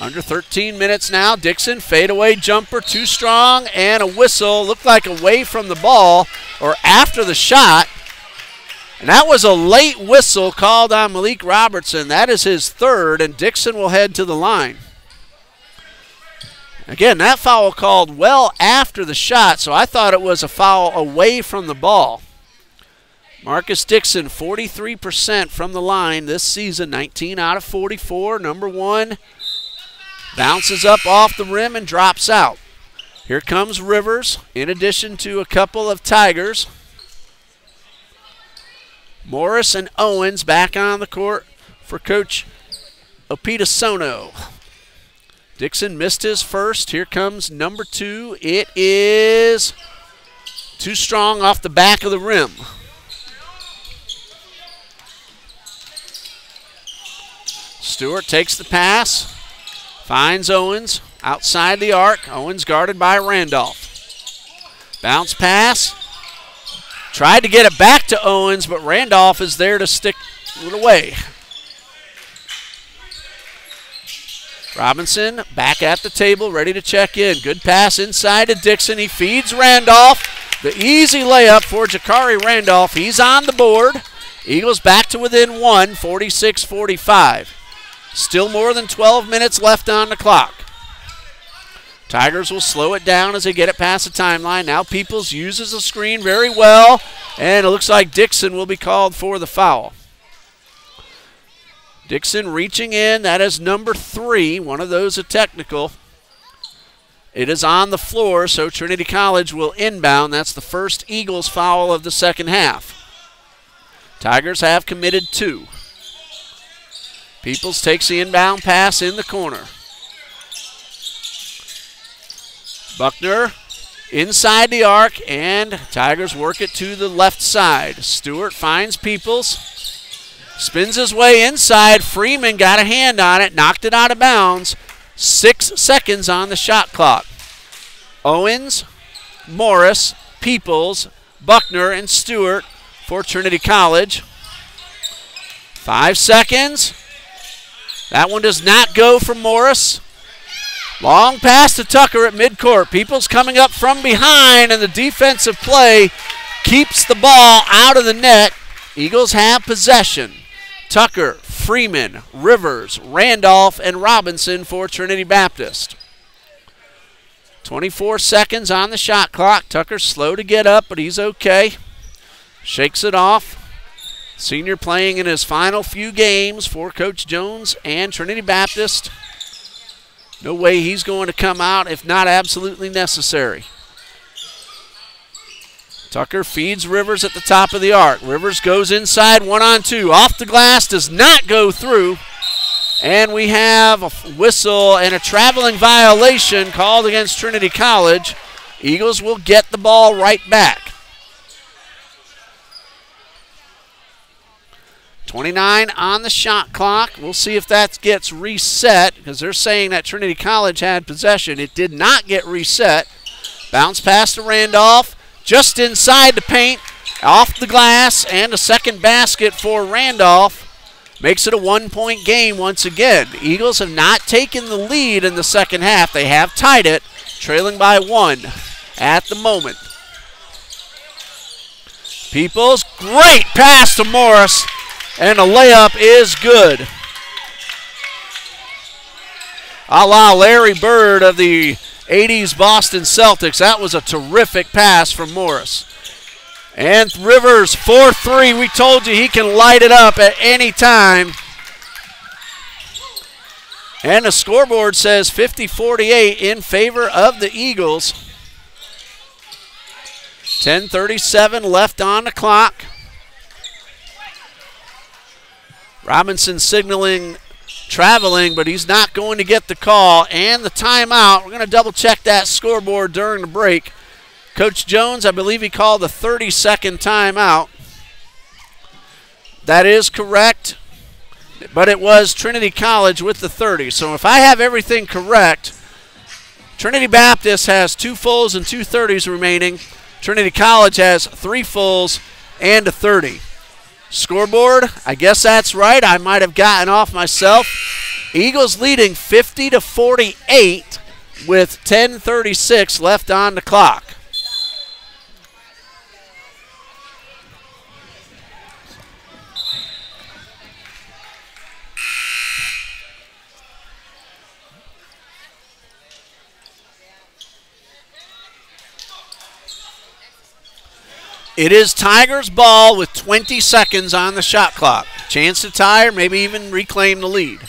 Under 13 minutes now. Dixon, fadeaway jumper, too strong, and a whistle. Looked like away from the ball or after the shot. And that was a late whistle called on Malik Robertson. That is his 3rd, and Dixon will head to the line. Again, that foul called well after the shot, so I thought it was a foul away from the ball. Marcus Dixon, 43% from the line this season, 19 out of 44, number 1. Bounces up off the rim and drops out. Here comes Rivers, in addition to a couple of Tigers. Morris and Owens back on the court for Coach Opitasono. Dixon missed his first. Here comes number 2. It is too strong off the back of the rim. Stewart takes the pass, finds Owens outside the arc. Owens guarded by Randolph. Bounce pass. Tried to get it back to Owens, but Randolph is there to stick it away. Robinson back at the table, ready to check in. Good pass inside to Dixon. He feeds Randolph. The easy layup for Jakari Randolph. He's on the board. Eagles back to within 1, 46-45. Still more than 12 minutes left on the clock. Tigers will slow it down as they get it past the timeline. Now Peoples uses the screen very well, and it looks like Dixon will be called for the foul. Dixon reaching in. That is number 3. One of those a technical. It is on the floor, so Trinity College will inbound. That's the first Eagles foul of the second half. Tigers have committed 2. Peoples takes the inbound pass in the corner. Buckner inside the arc, and Tigers work it to the left side. Stewart finds Peoples, spins his way inside. Freeman got a hand on it, knocked it out of bounds. 6 seconds on the shot clock. Owens, Morris, Peoples, Buckner, and Stewart for Trinity College. 5 seconds. That one does not go for Morris. Long pass to Tucker at midcourt. Peoples coming up from behind, and the defensive play keeps the ball out of the net. Eagles have possession. Tucker, Freeman, Rivers, Randolph, and Robinson for Trinity Baptist. 24 seconds on the shot clock. Tucker's slow to get up, but he's okay. Shakes it off. Senior playing in his final few games for Coach Jones and Trinity Baptist. No way he's going to come out if not absolutely necessary. Tucker feeds Rivers at the top of the arc. Rivers goes inside 1-on-2. Off the glass, does not go through. And we have a whistle and a traveling violation called against Trinity College. Eagles will get the ball right back. 29 on the shot clock. We'll see if that gets reset because they're saying that Trinity College had possession. It did not get reset. Bounce pass to Randolph. Just inside the paint, off the glass, and a second basket for Randolph. Makes it a 1-point game once again. The Eagles have not taken the lead in the second half. They have tied it, trailing by 1 at the moment. Peoples, great pass to Morris, and the layup is good. A la Larry Bird of the 80s Boston Celtics. That was a terrific pass from Morris. And Rivers, 4-3. We told you he can light it up at any time. And the scoreboard says 50-48 in favor of the Eagles. 10:37 left on the clock. Robinson signaling traveling, but he's not going to get the call. And the timeout. We're going to double check that scoreboard during the break. Coach Jones, I believe he called a 30-second timeout. That is correct, but it was Trinity College with the 30. So if I have everything correct, Trinity Baptist has 2 fulls and 2 30s remaining. Trinity College has 3 fulls and a 30. Scoreboard, I guess that's right. I might have gotten off myself. Eagles leading 50-48 with 10:36 left on the clock. It is Tigers ball with 20 seconds on the shot clock. Chance to tie or maybe even reclaim the lead.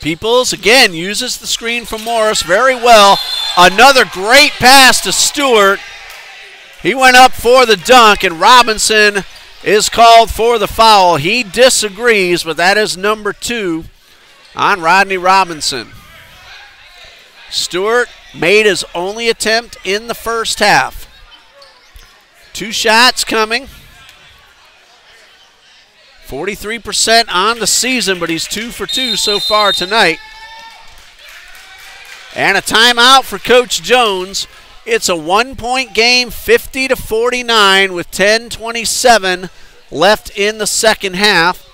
Peoples again uses the screen from Morris very well. Another great pass to Stewart. He went up for the dunk and Robinson is called for the foul. He disagrees, but that is number 2 on Rodney Robinson. Stewart made his only attempt in the first half. 2 shots coming. 43% on the season, but he's 2 for 2 so far tonight. And a timeout for Coach Jones. It's a 1-point game, 50-49 with 10:27 left in the second half.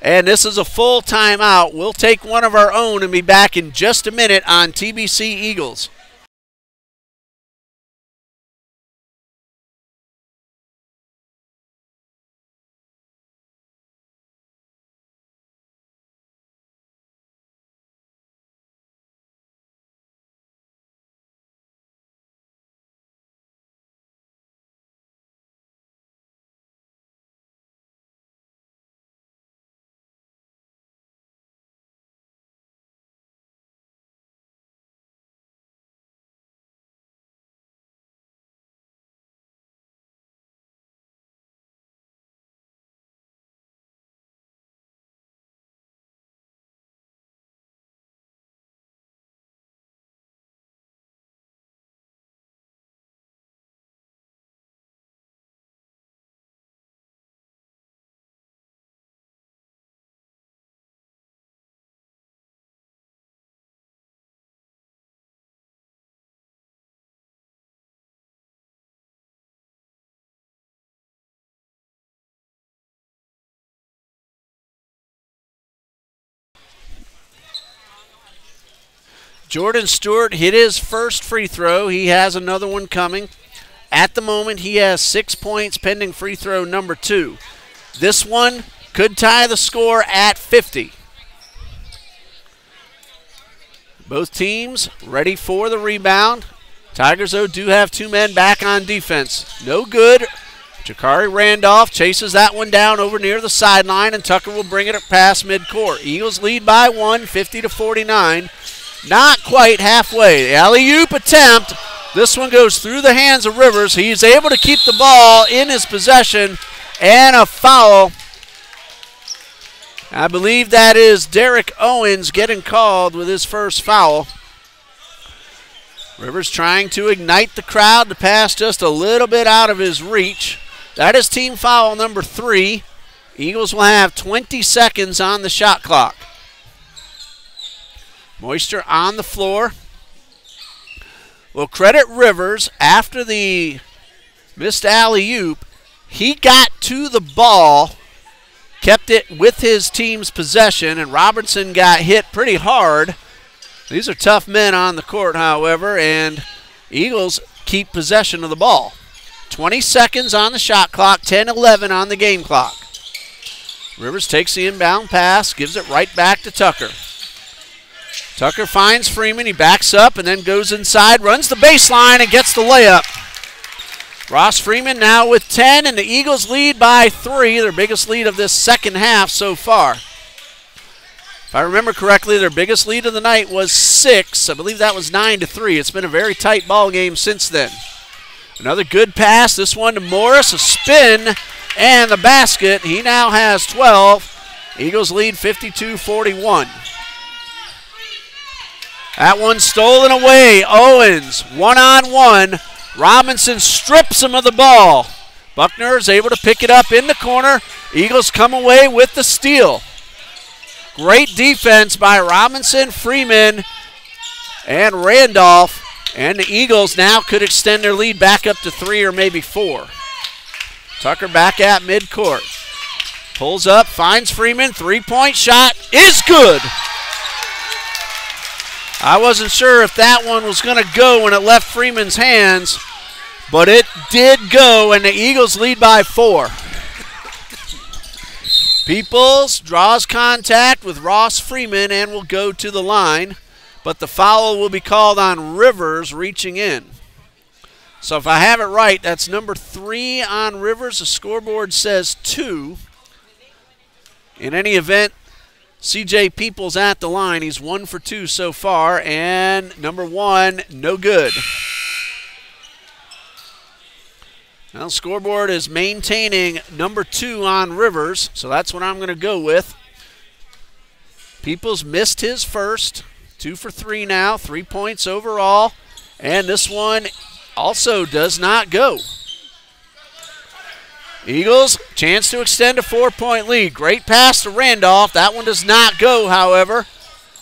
And this is a full timeout. We'll take one of our own and be back in just a minute on TBC Eagles. Jordan Stewart hit his first free throw. He has another one coming. At the moment, he has 6 points pending free throw number 2. This one could tie the score at 50. Both teams ready for the rebound. Tigers, though, do have 2 men back on defense. No good. Jakari Randolph chases that one down over near the sideline, and Tucker will bring it past midcourt. Eagles lead by 1, 50-49. Not quite halfway. The alley-oop attempt. This one goes through the hands of Rivers. He's able to keep the ball in his possession, and a foul. I believe that is Derek Owens getting called with his first foul. Rivers trying to ignite the crowd to pass just a little bit out of his reach. That is team foul number 3. Eagles will have 20 seconds on the shot clock. Moisture on the floor. Well, credit Rivers after the missed alley-oop. He got to the ball, kept it with his team's possession, and Robertson got hit pretty hard. These are tough men on the court, however, and Eagles keep possession of the ball. 20 seconds on the shot clock, 10-11 on the game clock. Rivers takes the inbound pass, gives it right back to Tucker. Tucker finds Freeman, he backs up and then goes inside, runs the baseline and gets the layup. Ross Freeman now with 10, and the Eagles lead by 3, their biggest lead of this second half so far. If I remember correctly, their biggest lead of the night was 6. I believe that was 9-3. It's been a very tight ball game since then. Another good pass, this one to Morris, a spin, and the basket. He now has 12. Eagles lead 52-41. That one stolen away. Owens, one-on-one. Robinson strips him of the ball. Buckner is able to pick it up in the corner. Eagles come away with the steal. Great defense by Robinson, Freeman, and Randolph. And the Eagles now could extend their lead back up to 3 or maybe 4. Tucker back at midcourt. Pulls up, finds Freeman. Three-point shot is good. I wasn't sure if that one was going to go when it left Freeman's hands, but it did go, and the Eagles lead by 4. Peoples draws contact with Ross Freeman and will go to the line, but the foul will be called on Rivers reaching in. So if I have it right, that's number 3 on Rivers. The scoreboard says 2. In any event, C.J. Peoples at the line. He's 1 for 2 so far, and number 1, no good. Now, the scoreboard is maintaining number 2 on Rivers, so that's what I'm going to go with. Peoples missed his first. 2 for 3 now, 3 points overall, and this one also does not go. Eagles, chance to extend a 4-point lead. Great pass to Randolph. That one does not go, however.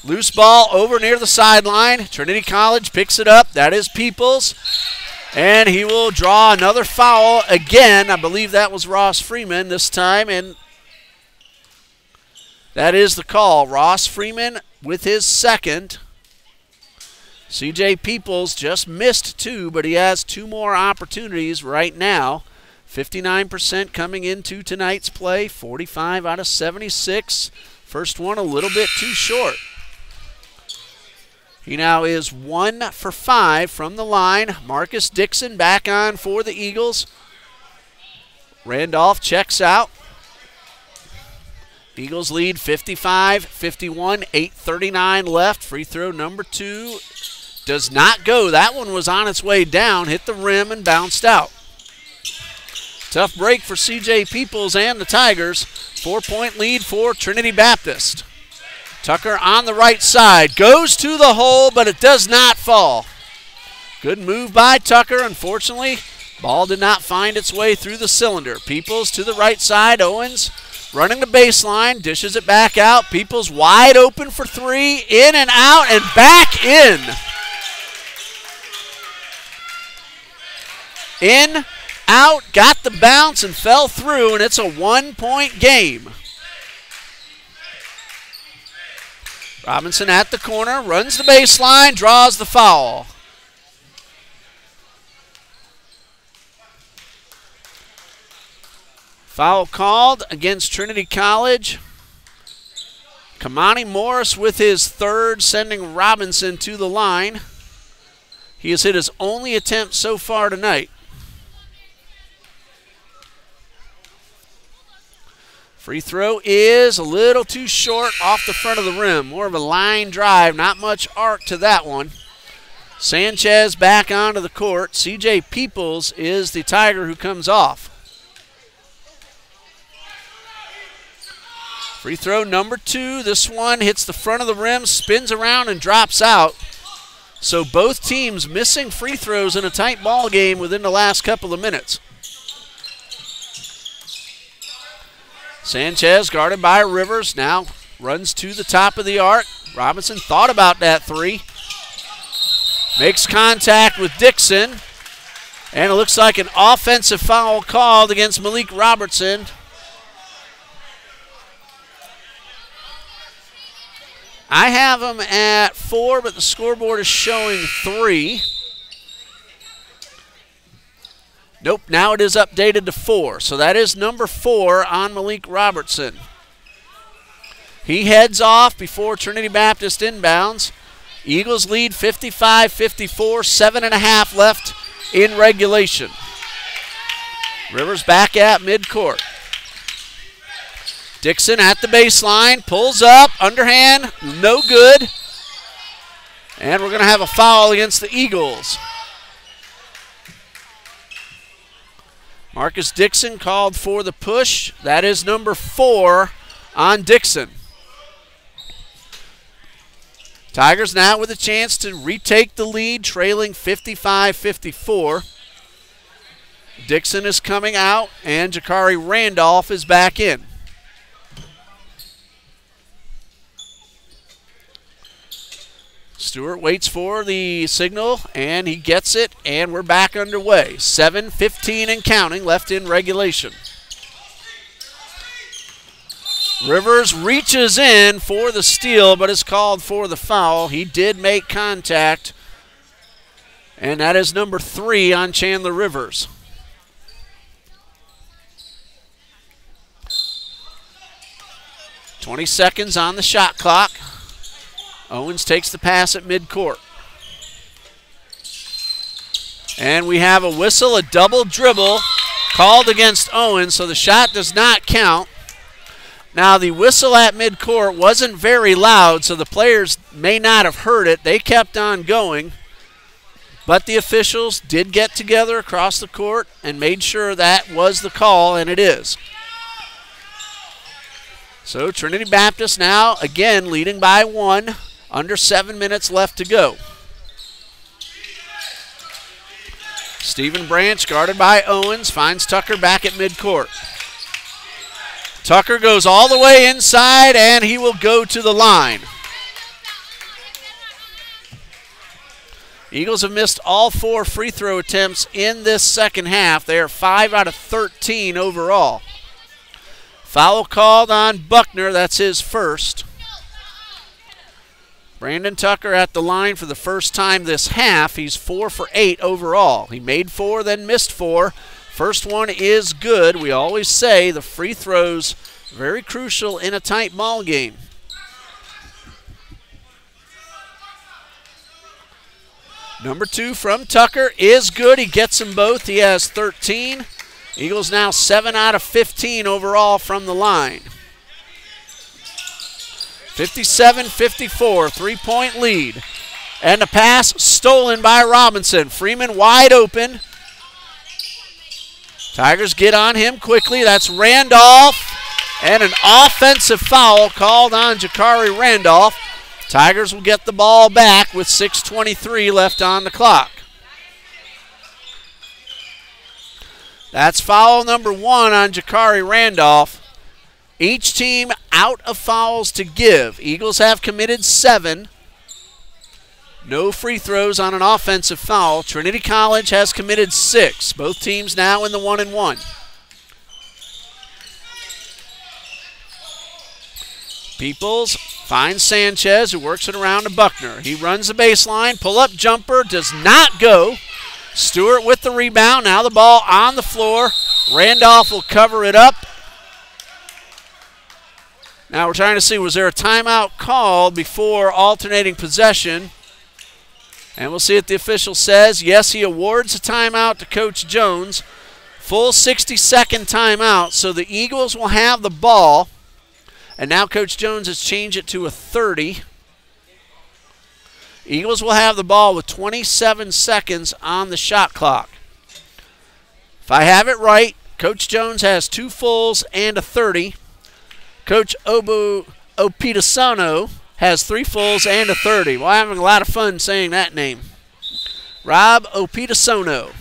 Loose ball over near the sideline. Trinity College picks it up. That is Peoples. And he will draw another foul again. I believe that was Ross Freeman this time. And that is the call. Ross Freeman with his second. C.J. Peoples just missed 2, but he has 2 more opportunities right now. 59% coming into tonight's play, 45 out of 76. First one a little bit too short. He now is 1 for 5 from the line. Marcus Dixon back on for the Eagles. Randolph checks out. Eagles lead 55-51, 8:39 left. Free throw number 2 does not go. That one was on its way down, hit the rim and bounced out. Tough break for C.J. Peoples and the Tigers. 4-point lead for Trinity Baptist. Tucker on the right side. Goes to the hole, but it does not fall. Good move by Tucker. Unfortunately, ball did not find its way through the cylinder. Peoples to the right side. Owens running the baseline. Dishes it back out. Peoples wide open for 3. In and out and back in. In, out, got the bounce and fell through, and it's a 1-point game. Robinson at the corner, runs the baseline, draws the foul. Foul called against Trinity College. Kamani Morris with his third, sending Robinson to the line. He has hit his only attempt so far tonight. Free throw is a little too short off the front of the rim. More of a line drive, not much arc to that one. Sanchez back onto the court. C.J. Peoples is the Tiger who comes off. Free throw number 2. This one hits the front of the rim, spins around, and drops out. So both teams missing free throws in a tight ball game within the last couple of minutes. Sanchez guarded by Rivers, now runs to the top of the arc. Robinson thought about that three. Makes contact with Dixon. And it looks like an offensive foul called against Malik Robertson. I have him at 4, but the scoreboard is showing 3. Nope, now it is updated to 4. So that is number 4 on Malik Robertson. He heads off before Trinity Baptist inbounds. Eagles lead 55-54, 7.5 left in regulation. Rivers back at midcourt. Dixon at the baseline, pulls up, underhand, no good. And we're going to have a foul against the Eagles. Marcus Dixon called for the push. That is number 4 on Dixon. Tigers now with a chance to retake the lead, trailing 55-54. Dixon is coming out, and Jakari Randolph is back in. Stewart waits for the signal, and he gets it, and we're back underway. 7:15 and counting left in regulation. Rivers reaches in for the steal, but is called for the foul. He did make contact, and that is number 3 on Chandler Rivers. .20 seconds on the shot clock. Owens takes the pass at midcourt. And we have a whistle, a double dribble called against Owens, so the shot does not count. Now, the whistle at midcourt wasn't very loud, so the players may not have heard it. They kept on going. But the officials did get together across the court and made sure that was the call, and it is. So Trinity Baptist now, again, leading by 1. Under 7 minutes left to go. Stephen Branch, guarded by Owens, finds Tucker back at midcourt. Tucker goes all the way inside, and he will go to the line. Eagles have missed all 4 free throw attempts in this second half. They are 5 out of 13 overall. Foul called on Buckner. That's his first. Brandon Tucker at the line for the first time this half. He's 4 for 8 overall. He made 4, then missed 4. First one is good. We always say the free throws very crucial in a tight ball game. Number 2 from Tucker is good. He gets them both. He has 13. Eagles now 7 out of 15 overall from the line. 57-54, 3-point lead. And the pass stolen by Robinson. Freeman wide open. Tigers get on him quickly. That's Randolph. And an offensive foul called on Jakari Randolph. Tigers will get the ball back with 6:23 left on the clock. That's foul number 1 on Jakari Randolph. Each team out of fouls to give. Eagles have committed 7. No free throws on an offensive foul. Trinity College has committed 6. Both teams now in the 1-1. Peoples finds Sanchez, who works it around to Buckner. He runs the baseline. Pull-up jumper does not go. Stewart with the rebound. Now the ball on the floor Randolph will cover it up. Now we're trying to see, was there a timeout called before alternating possession? And we'll see what the official says. Yes, he awards a timeout to Coach Jones. Full 60-second timeout, so the Eagles will have the ball. And now Coach Jones has changed it to a 30. Eagles will have the ball with 27 seconds on the shot clock. If I have it right, Coach Jones has 2 fulls and a 30. Coach Opitasono has 3 fulls and a 30. Well, I'm having a lot of fun saying that name. Rob Opitasono,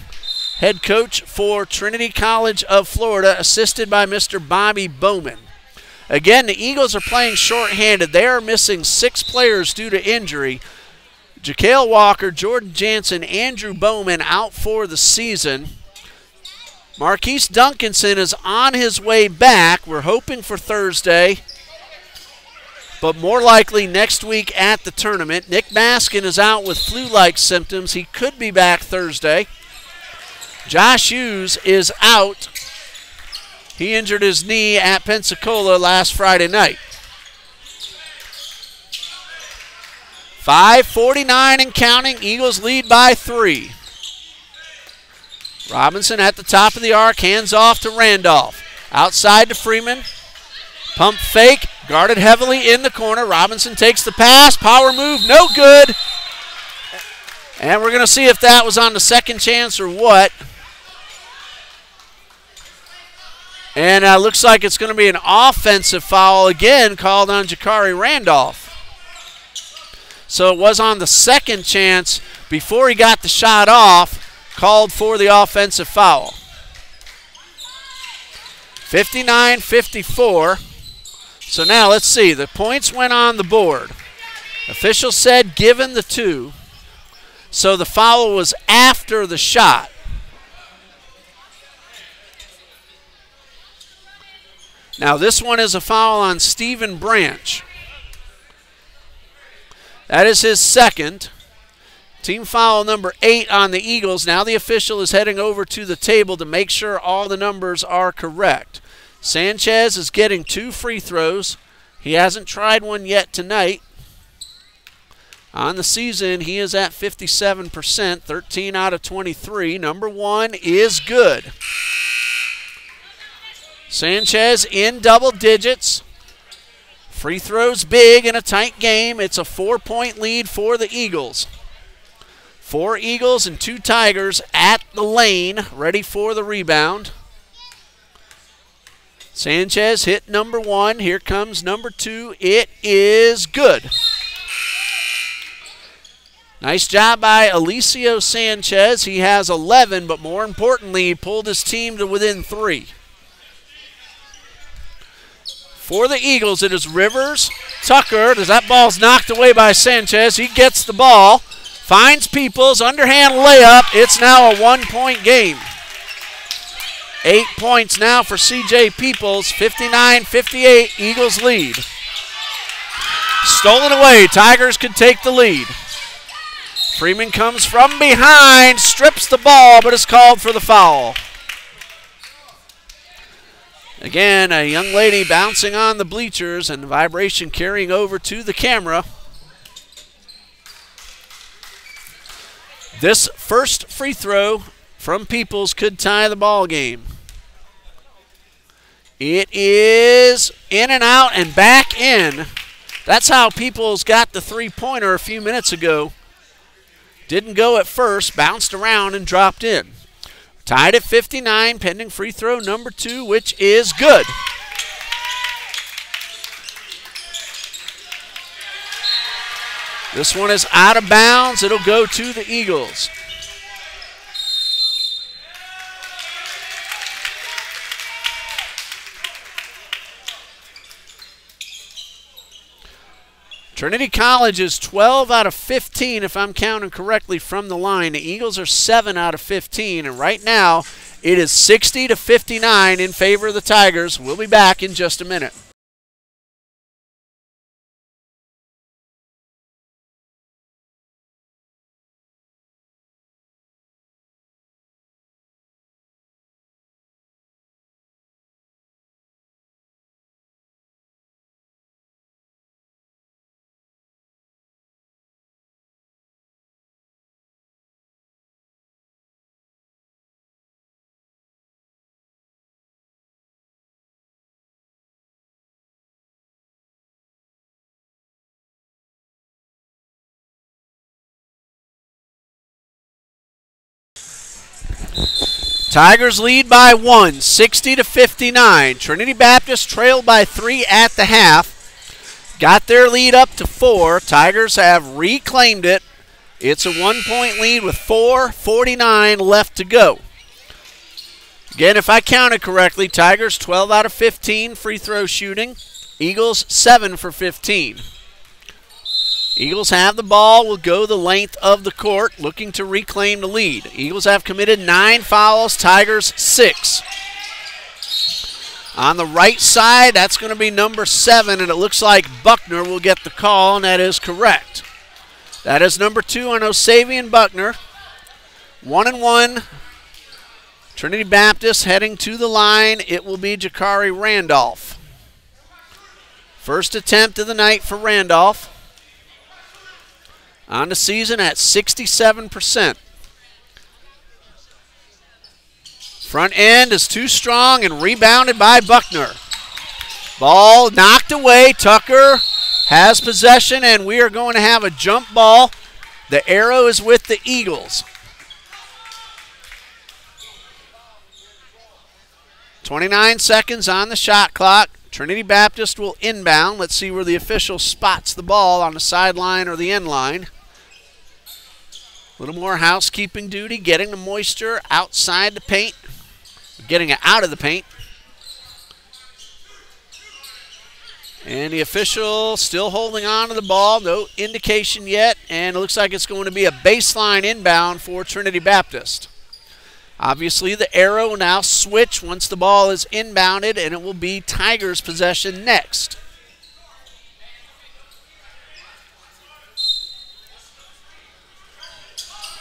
head coach for Trinity College of Florida, assisted by Mr. Bobby Bowman. Again, the Eagles are playing shorthanded. They are missing 6 players due to injury. Jaquel Walker, Jordan Jansen, Andrew Bowman out for the season. Marquise Duncanson is on his way back. We're hoping for Thursday, but more likely next week at the tournament. Nick Baskin is out with flu-like symptoms. He could be back Thursday. Josh Hughes is out. He injured his knee at Pensacola last Friday night. 5:49 and counting. Eagles lead by 3. Robinson at the top of the arc, hands off to Randolph. Outside to Freeman. Pump fake, guarded heavily in the corner. Robinson takes the pass, power move, no good. And we're going to see if that was on the second chance or what. And looks like it's going to be an offensive foul again called on Jakari Randolph. So it was on the second chance before he got the shot off, called for the offensive foul. 59-54. So now let's see. The points went on the board. Official said given the 2. So the foul was after the shot. Now this one is a foul on Stephen Branch. That is his second. Team foul number 8 on the Eagles. Now the official is heading over to the table to make sure all the numbers are correct. Sanchez is getting 2 free throws. He hasn't tried one yet tonight. On the season, he is at 57%, 13 out of 23. Number 1 is good. Sanchez in double digits. Free throws big in a tight game. It's a 4-point lead for the Eagles. 4 Eagles and 2 Tigers at the lane, ready for the rebound. Sanchez hit number 1. Here comes number 2. It is good. Nice job by Alicio Sanchez. He has 11, but more importantly, he pulled his team to within 3. For the Eagles, it is Rivers. Tucker, as that ball's knocked away by Sanchez, he gets the ball. Finds Peoples, underhand layup. It's now a 1-point game. 8 points now for C.J. Peoples. 59-58, Eagles lead. Stolen away, Tigers could take the lead. Freeman comes from behind, strips the ball, but is called for the foul. Again, a young lady bouncing on the bleachers and the vibration carrying over to the camera. This first free throw from Peoples could tie the ball game. It is in and out and back in. That's how Peoples got the three-pointer a few minutes ago. Didn't go at first, bounced around and dropped in. Tied at 59, pending free throw number 2, which is good. This one is out of bounds. It'll go to the Eagles. Trinity College is 12 out of 15, if I'm counting correctly, from the line. The Eagles are 7 out of 15, and right now it is 60-59 in favor of the Tigers. We'll be back in just a minute. Tigers lead by 1, 60-59. Trinity Baptist trailed by 3 at the half. Got their lead up to 4. Tigers have reclaimed it. It's a 1-point lead with 4:49 left to go. Again, if I counted correctly, Tigers 12 out of 15 free throw shooting. Eagles 7 for 15. Eagles have the ball, will go the length of the court, looking to reclaim the lead. Eagles have committed 9 fouls, Tigers 6. On the right side, that's going to be number 7, and it looks like Buckner will get the call, and that is correct. That is number 2 on Osavian Buckner. 1-1. Trinity Baptist heading to the line. It will be Jakari Randolph. First attempt of the night for Randolph. On the season at 67%. Front end is too strong and rebounded by Buckner. Ball knocked away. Tucker has possession, and we are going to have a jump ball. The arrow is with the Eagles. 29 seconds on the shot clock. Trinity Baptist will inbound. Let's see where the official spots the ball, on the sideline or the end line. A little more housekeeping duty, getting the moisture outside the paint, getting it out of the paint. And the official still holding on to the ball, no indication yet, and it looks like it's going to be a baseline inbound for Trinity Baptist. Obviously, the arrow will now switch once the ball is inbounded, and it will be Tigers' possession next.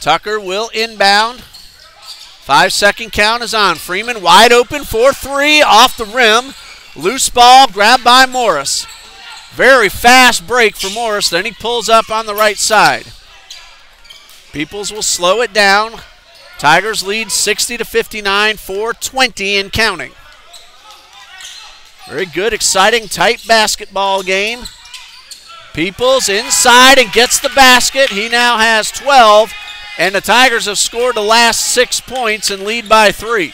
Tucker will inbound. 5-second count is on. Freeman wide open for 3 off the rim. Loose ball grabbed by Morris. Very fast break for Morris. Then he pulls up on the right side. Peoples will slow it down. Tigers lead 60-59, 4:20 and counting. Very good, exciting, tight basketball game. Peoples inside and gets the basket. He now has 12, and the Tigers have scored the last 6 points and lead by 3.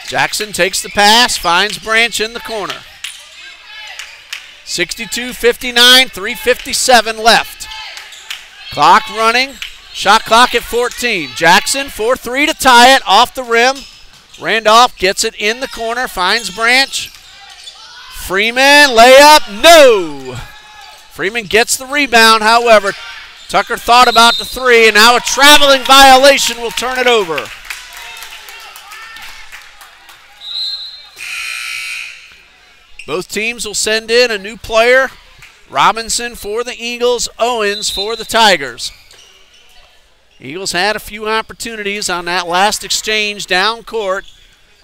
Jackson takes the pass, finds Branch in the corner. 62-59, 3:57 left. Clock running. Shot clock at 14. Jackson for 3 to tie it off the rim. Randolph gets it in the corner, finds Branch. Freeman, layup, no. Freeman gets the rebound, however. Tucker thought about the 3, and now a traveling violation will turn it over. Both teams will send in a new player. Robinson for the Eagles, Owens for the Tigers. Eagles had a few opportunities on that last exchange down court,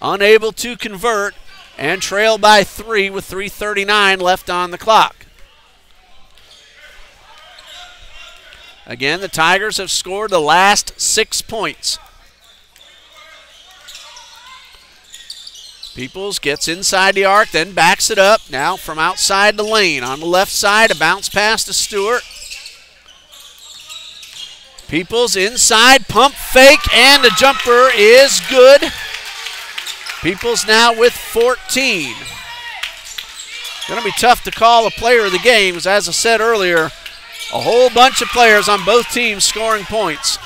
unable to convert, and trail by 3 with 3:39 left on the clock. Again, the Tigers have scored the last 6 points. Peoples gets inside the arc, then backs it up. Now from outside the lane. On the left side, a bounce pass to Stewart. Peoples inside, pump fake, and the jumper is good. Peoples now with 14. Going to be tough to call a player of the game, as I said earlier, a whole bunch of players on both teams scoring points.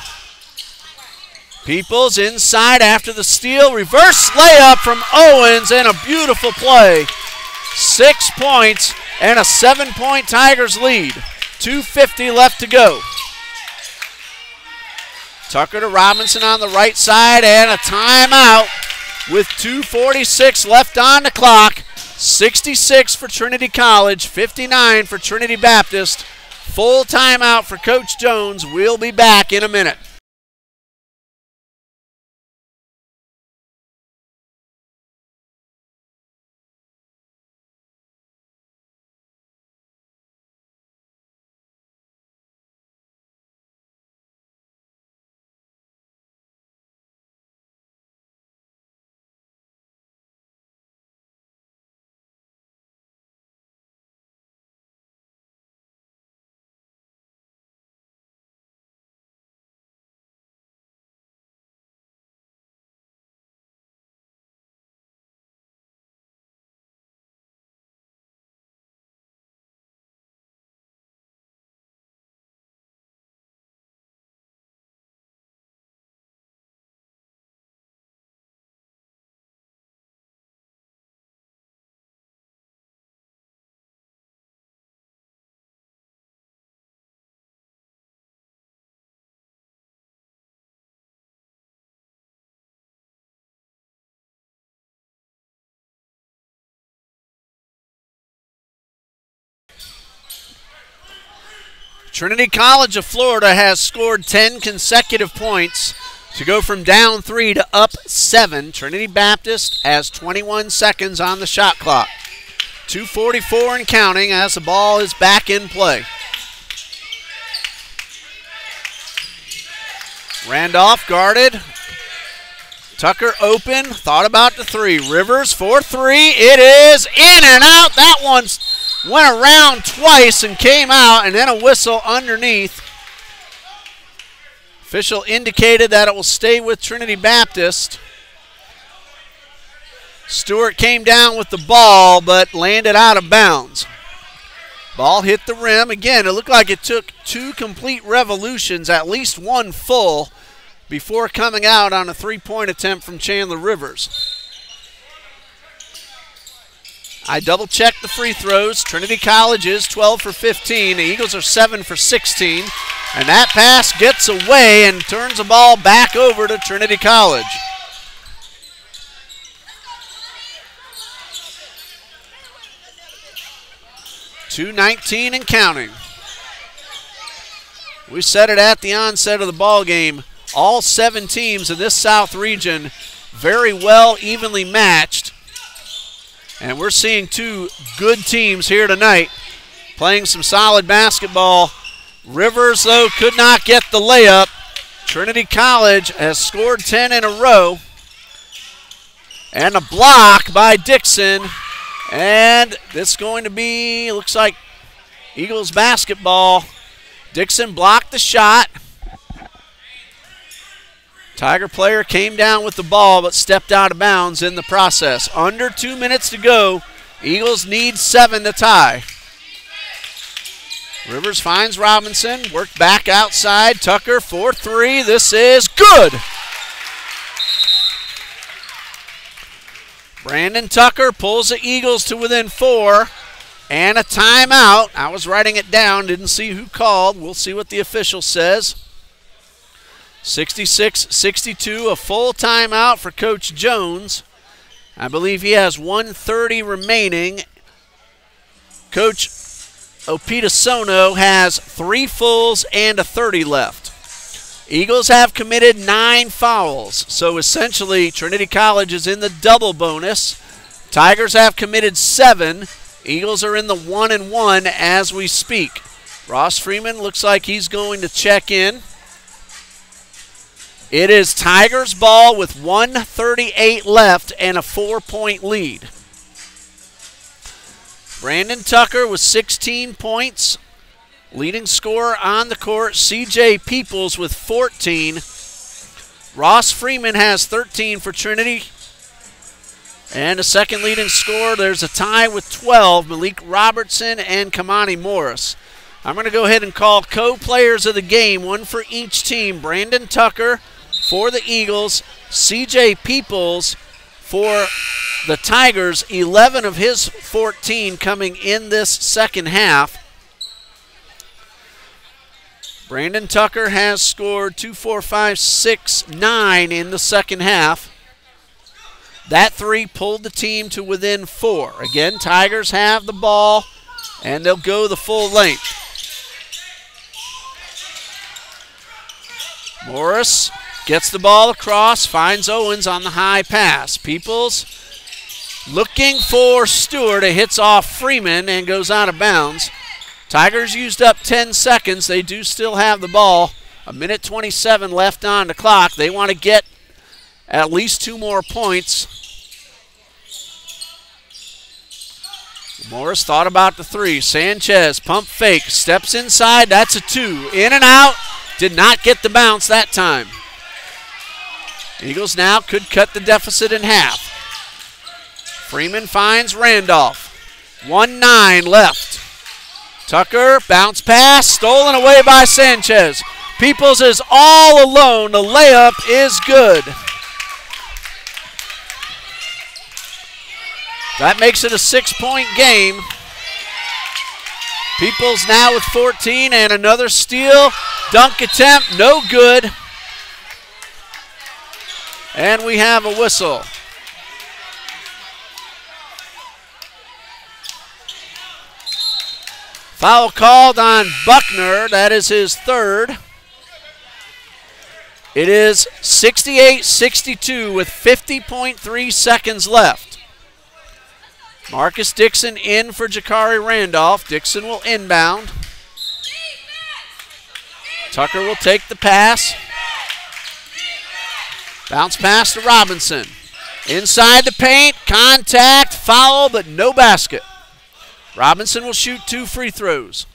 Peoples inside after the steal, reverse layup from Owens, and a beautiful play. 6 points and a 7-point Tigers lead. 2:50 left to go. Tucker to Robinson on the right side, and a timeout with 2:46 left on the clock. 66 for Trinity College, 59 for Trinity Baptist. Full timeout for Coach Jones. We'll be back in a minute. Trinity College of Florida has scored 10 consecutive points to go from down 3 to up 7. Trinity Baptist has 21 seconds on the shot clock. 2:44 and counting as the ball is back in play. Randolph guarded. Tucker open, thought about the three. Rivers for three. It is in and out. That one went around twice and came out, and then a whistle underneath. Official indicated that it will stay with Trinity Baptist. Stewart came down with the ball, but landed out of bounds. Ball hit the rim. Again, it looked like it took 2 complete revolutions, at least 1 full, before coming out on a 3-point attempt from Chandler Rivers. I double-checked the free throws. Trinity College is 12 for 15. The Eagles are 7 for 16. And that pass gets away and turns the ball back over to Trinity College. .219 and counting. We said it at the onset of the ball game. All 7 teams in this South region very well evenly matched. And we're seeing 2 good teams here tonight playing some solid basketball. Rivers, though, could not get the layup. Trinity College has scored 10 in a row. And a block by Dixon. And this is going to be, looks like Eagles basketball. Dixon blocked the shot. Tiger player came down with the ball but stepped out of bounds in the process. Under 2 minutes to go. Eagles need 7 to tie. Rivers finds Robinson. Worked back outside. Tucker for 3. This is good. Brandon Tucker pulls the Eagles to within 4. And a timeout. I was writing it down. Didn't see who called. We'll see what the official says. 66-62, a full timeout for Coach Jones. I believe he has 1:30 remaining. Coach Opitasono has 3 fulls and a 30 left. Eagles have committed 9 fouls, so essentially Trinity College is in the double bonus. Tigers have committed 7. Eagles are in the 1-1 as we speak. Ross Freeman looks like he's going to check in. It is Tigers ball with 1:38 left and a 4-point lead. Brandon Tucker with 16 points. Leading scorer on the court, C.J. Peoples with 14. Ross Freeman has 13 for Trinity. And the second leading scorer, there's a tie with 12, Malik Robertson and Kamani Morris. I'm going to go ahead and call co-players of the game, 1 for each team. Brandon Tucker for the Eagles, C.J. Peoples for the Tigers, 11 of his 14 coming in this second half. Brandon Tucker has scored 2, 4, 5, 6, 9 in the second half. That 3 pulled the team to within 4. Again, Tigers have the ball, and they'll go the full length. Morris gets the ball across, finds Owens on the high pass. Peoples looking for Stewart. It hits off Freeman and goes out of bounds. Tigers used up 10 seconds. They do still have the ball. 1:27 left on the clock. They want to get at least 2 more points. Morris thought about the 3. Sanchez, pump fake, steps inside. That's a 2. In and out. Did not get the bounce that time. Eagles now could cut the deficit in half. Freeman finds Randolph. 1:09 left. Tucker, bounce pass, stolen away by Sanchez. Peoples is all alone. The layup is good. That makes it a 6-point game. Peoples now with 14 and another steal. Dunk attempt, no good. And we have a whistle. Foul called on Buckner. That is his third. It is 68-62 with 50.3 seconds left. Marcus Dixon in for Jakari Randolph. Dixon will inbound. Tucker will take the pass. Bounce pass to Robinson. Inside the paint, contact, foul, but no basket. Robinson will shoot 2 free throws.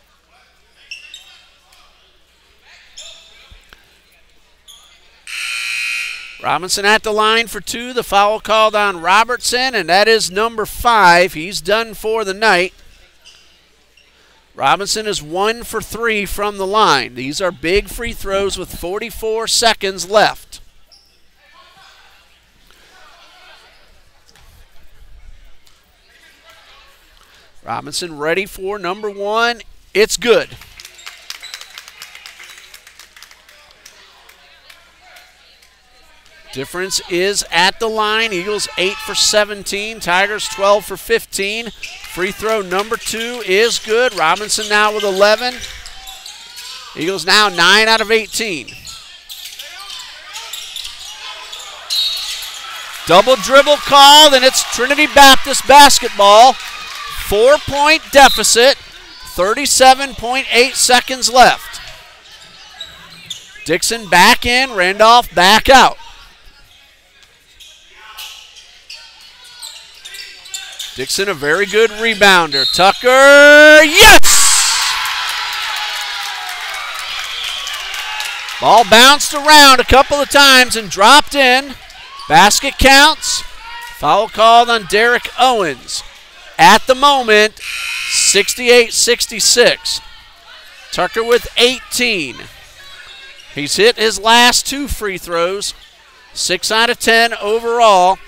Robinson at the line for 2. The foul called on Robertson, and that is number 5. He's done for the night. Robinson is 1 for 3 from the line. These are big free throws with 44 seconds left. Robinson ready for number 1. It's good. Difference is at the line. Eagles 8 for 17. Tigers 12 for 15. Free throw number 2 is good. Robinson now with 11. Eagles now 9 out of 18. Double dribble called, and it's Trinity Baptist basketball. 4-point deficit. 37.8 seconds left. Dixon back in. Randolph back out. Dixon, a very good rebounder. Tucker, yes! Ball bounced around a couple of times and dropped in. Basket counts. Foul called on Derek Owens. At the moment, 68-66. Tucker with 18. He's hit his last 2 free throws. 6 out of 10 overall.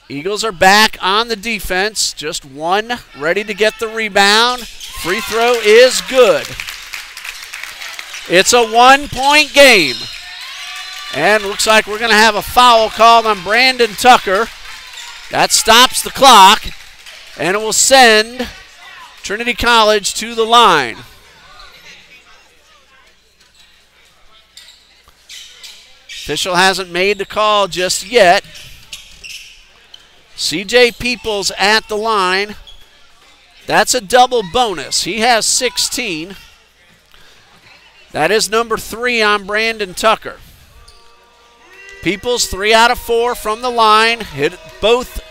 Eagles are back on the defense. Just 1 ready to get the rebound. Free throw is good. It's a 1-point game. And looks like we're going to have a foul called on Brandon Tucker. That stops the clock. And it will send Trinity College to the line. Official hasn't made the call just yet. C.J. Peoples at the line. That's a double bonus. He has 16. That is number 3 on Brandon Tucker. Peoples 3 out of 4 from the line. Hit both a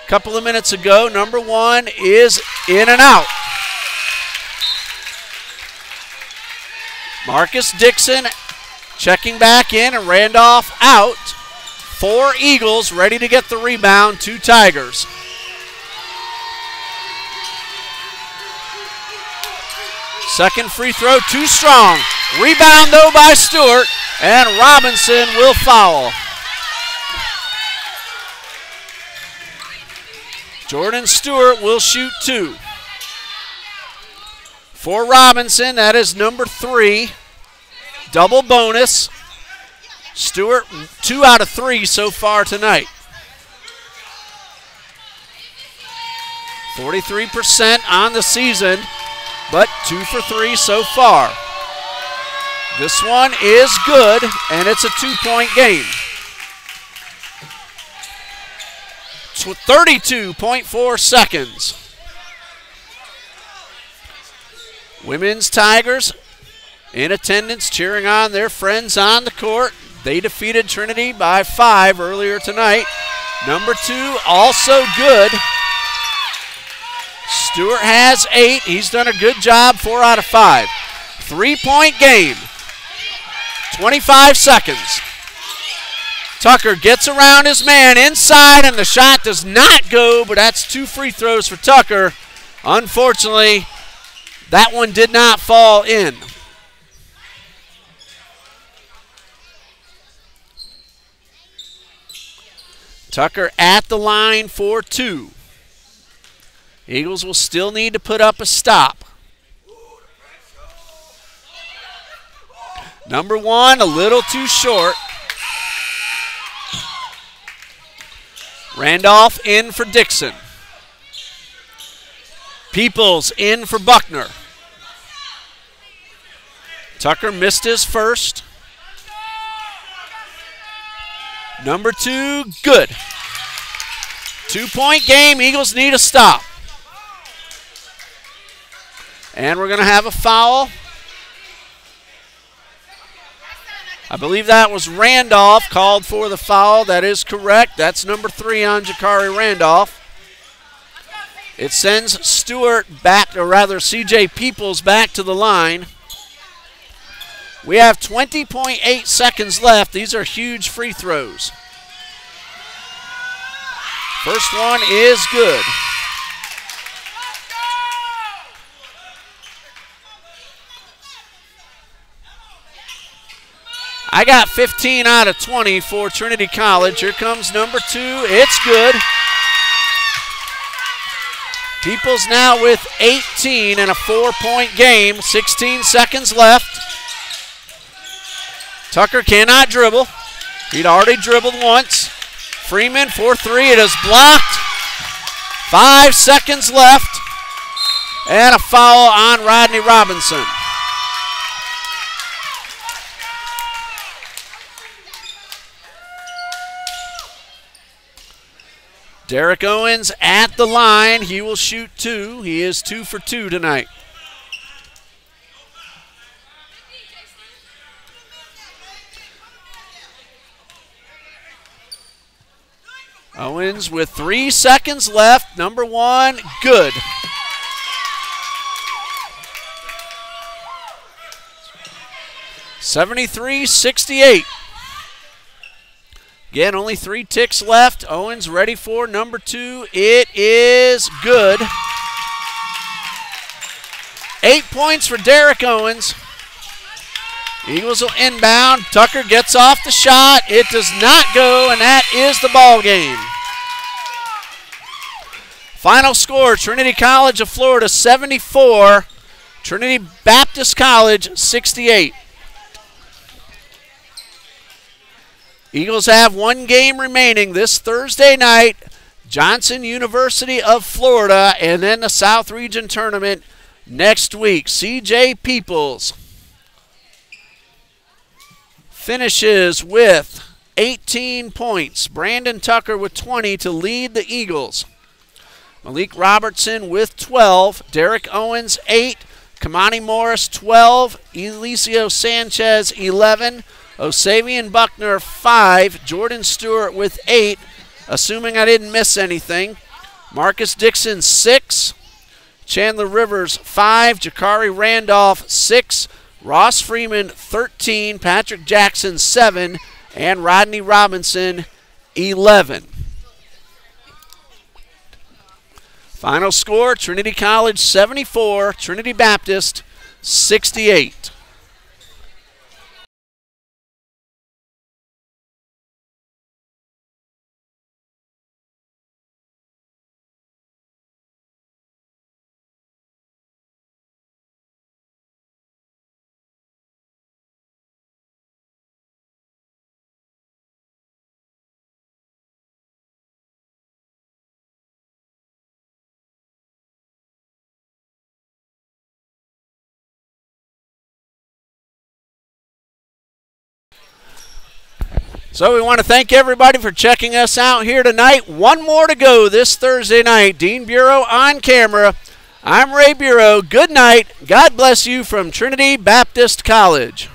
couple of minutes ago. Number 1 is in and out. Marcus Dixon checking back in, and Randolph out. 4 Eagles ready to get the rebound, 2 Tigers. Second free throw, too strong. Rebound, though, by Stewart, and Robinson will foul. Jordan Stewart will shoot 2. For Robinson, that is number 3. Double bonus. Stewart, 2 out of 3 so far tonight. 43% on the season, but 2 for 3 so far. This one is good, and it's a 2-point game. 32.4 seconds. Women's Tigers in attendance, cheering on their friends on the court. They defeated Trinity by 5 earlier tonight. Number 2, also good. Stewart has 8. He's done a good job, 4 out of 5. 3-point game. 25 seconds. Tucker gets around his man inside, and the shot does not go, but that's 2 free throws for Tucker. Unfortunately, that one did not fall in. Tucker at the line for 2. Eagles will still need to put up a stop. Number 1, a little too short. Randolph in for Dixon. Peoples in for Buckner. Tucker missed his first. Number 2, good. 2-point game. Eagles need a stop. And we're going to have a foul. I believe that was Randolph called for the foul. That is correct. That's number 3 on Jakari Randolph. It sends Stewart back, or rather C.J. Peoples back to the line. We have 20.8 seconds left. These are huge free throws. First one is good. I got 15 out of 20 for Trinity College. Here comes number 2. It's good. Peoples now with 18 in a 4-point game. 16 seconds left. Tucker cannot dribble. He'd already dribbled once. Freeman for 3. It is blocked. 5 seconds left. And a foul on Rodney Robinson. Derek Owens at the line. He will shoot 2. He is 2 for 2 tonight. Owens with 3 seconds left. Number 1, good. (73-68). Again, only 3 ticks left. Owens ready for number 2. It is good. 8 points for Derek Owens. Eagles will inbound. Tucker gets off the shot. It does not go, and that is the ball game. Final score, Trinity College of Florida 74, Trinity Baptist College 68. Eagles have 1 game remaining this Thursday night. Johnson University of Florida, and then the South Region Tournament next week. C.J. Peoples finishes with 18 points. Brandon Tucker with 20 to lead the Eagles. Malik Robertson with 12. Derek Owens 8. Kamani Morris 12. Eliseo Sanchez 11. Osavian Buckner 5. Jordan Stewart with 8. Assuming I didn't miss anything. Marcus Dixon 6. Chandler Rivers 5. Jakari Randolph 6. Ross Freeman 13. Patrick Jackson 7. And Rodney Robinson 11. Final score, Trinity College 74, Trinity Baptist 68. So we want to thank everybody for checking us out here tonight. 1 more to go this Thursday night. Dean Bureau on camera. I'm Ray Bureau. Good night. God bless you from Trinity Baptist College.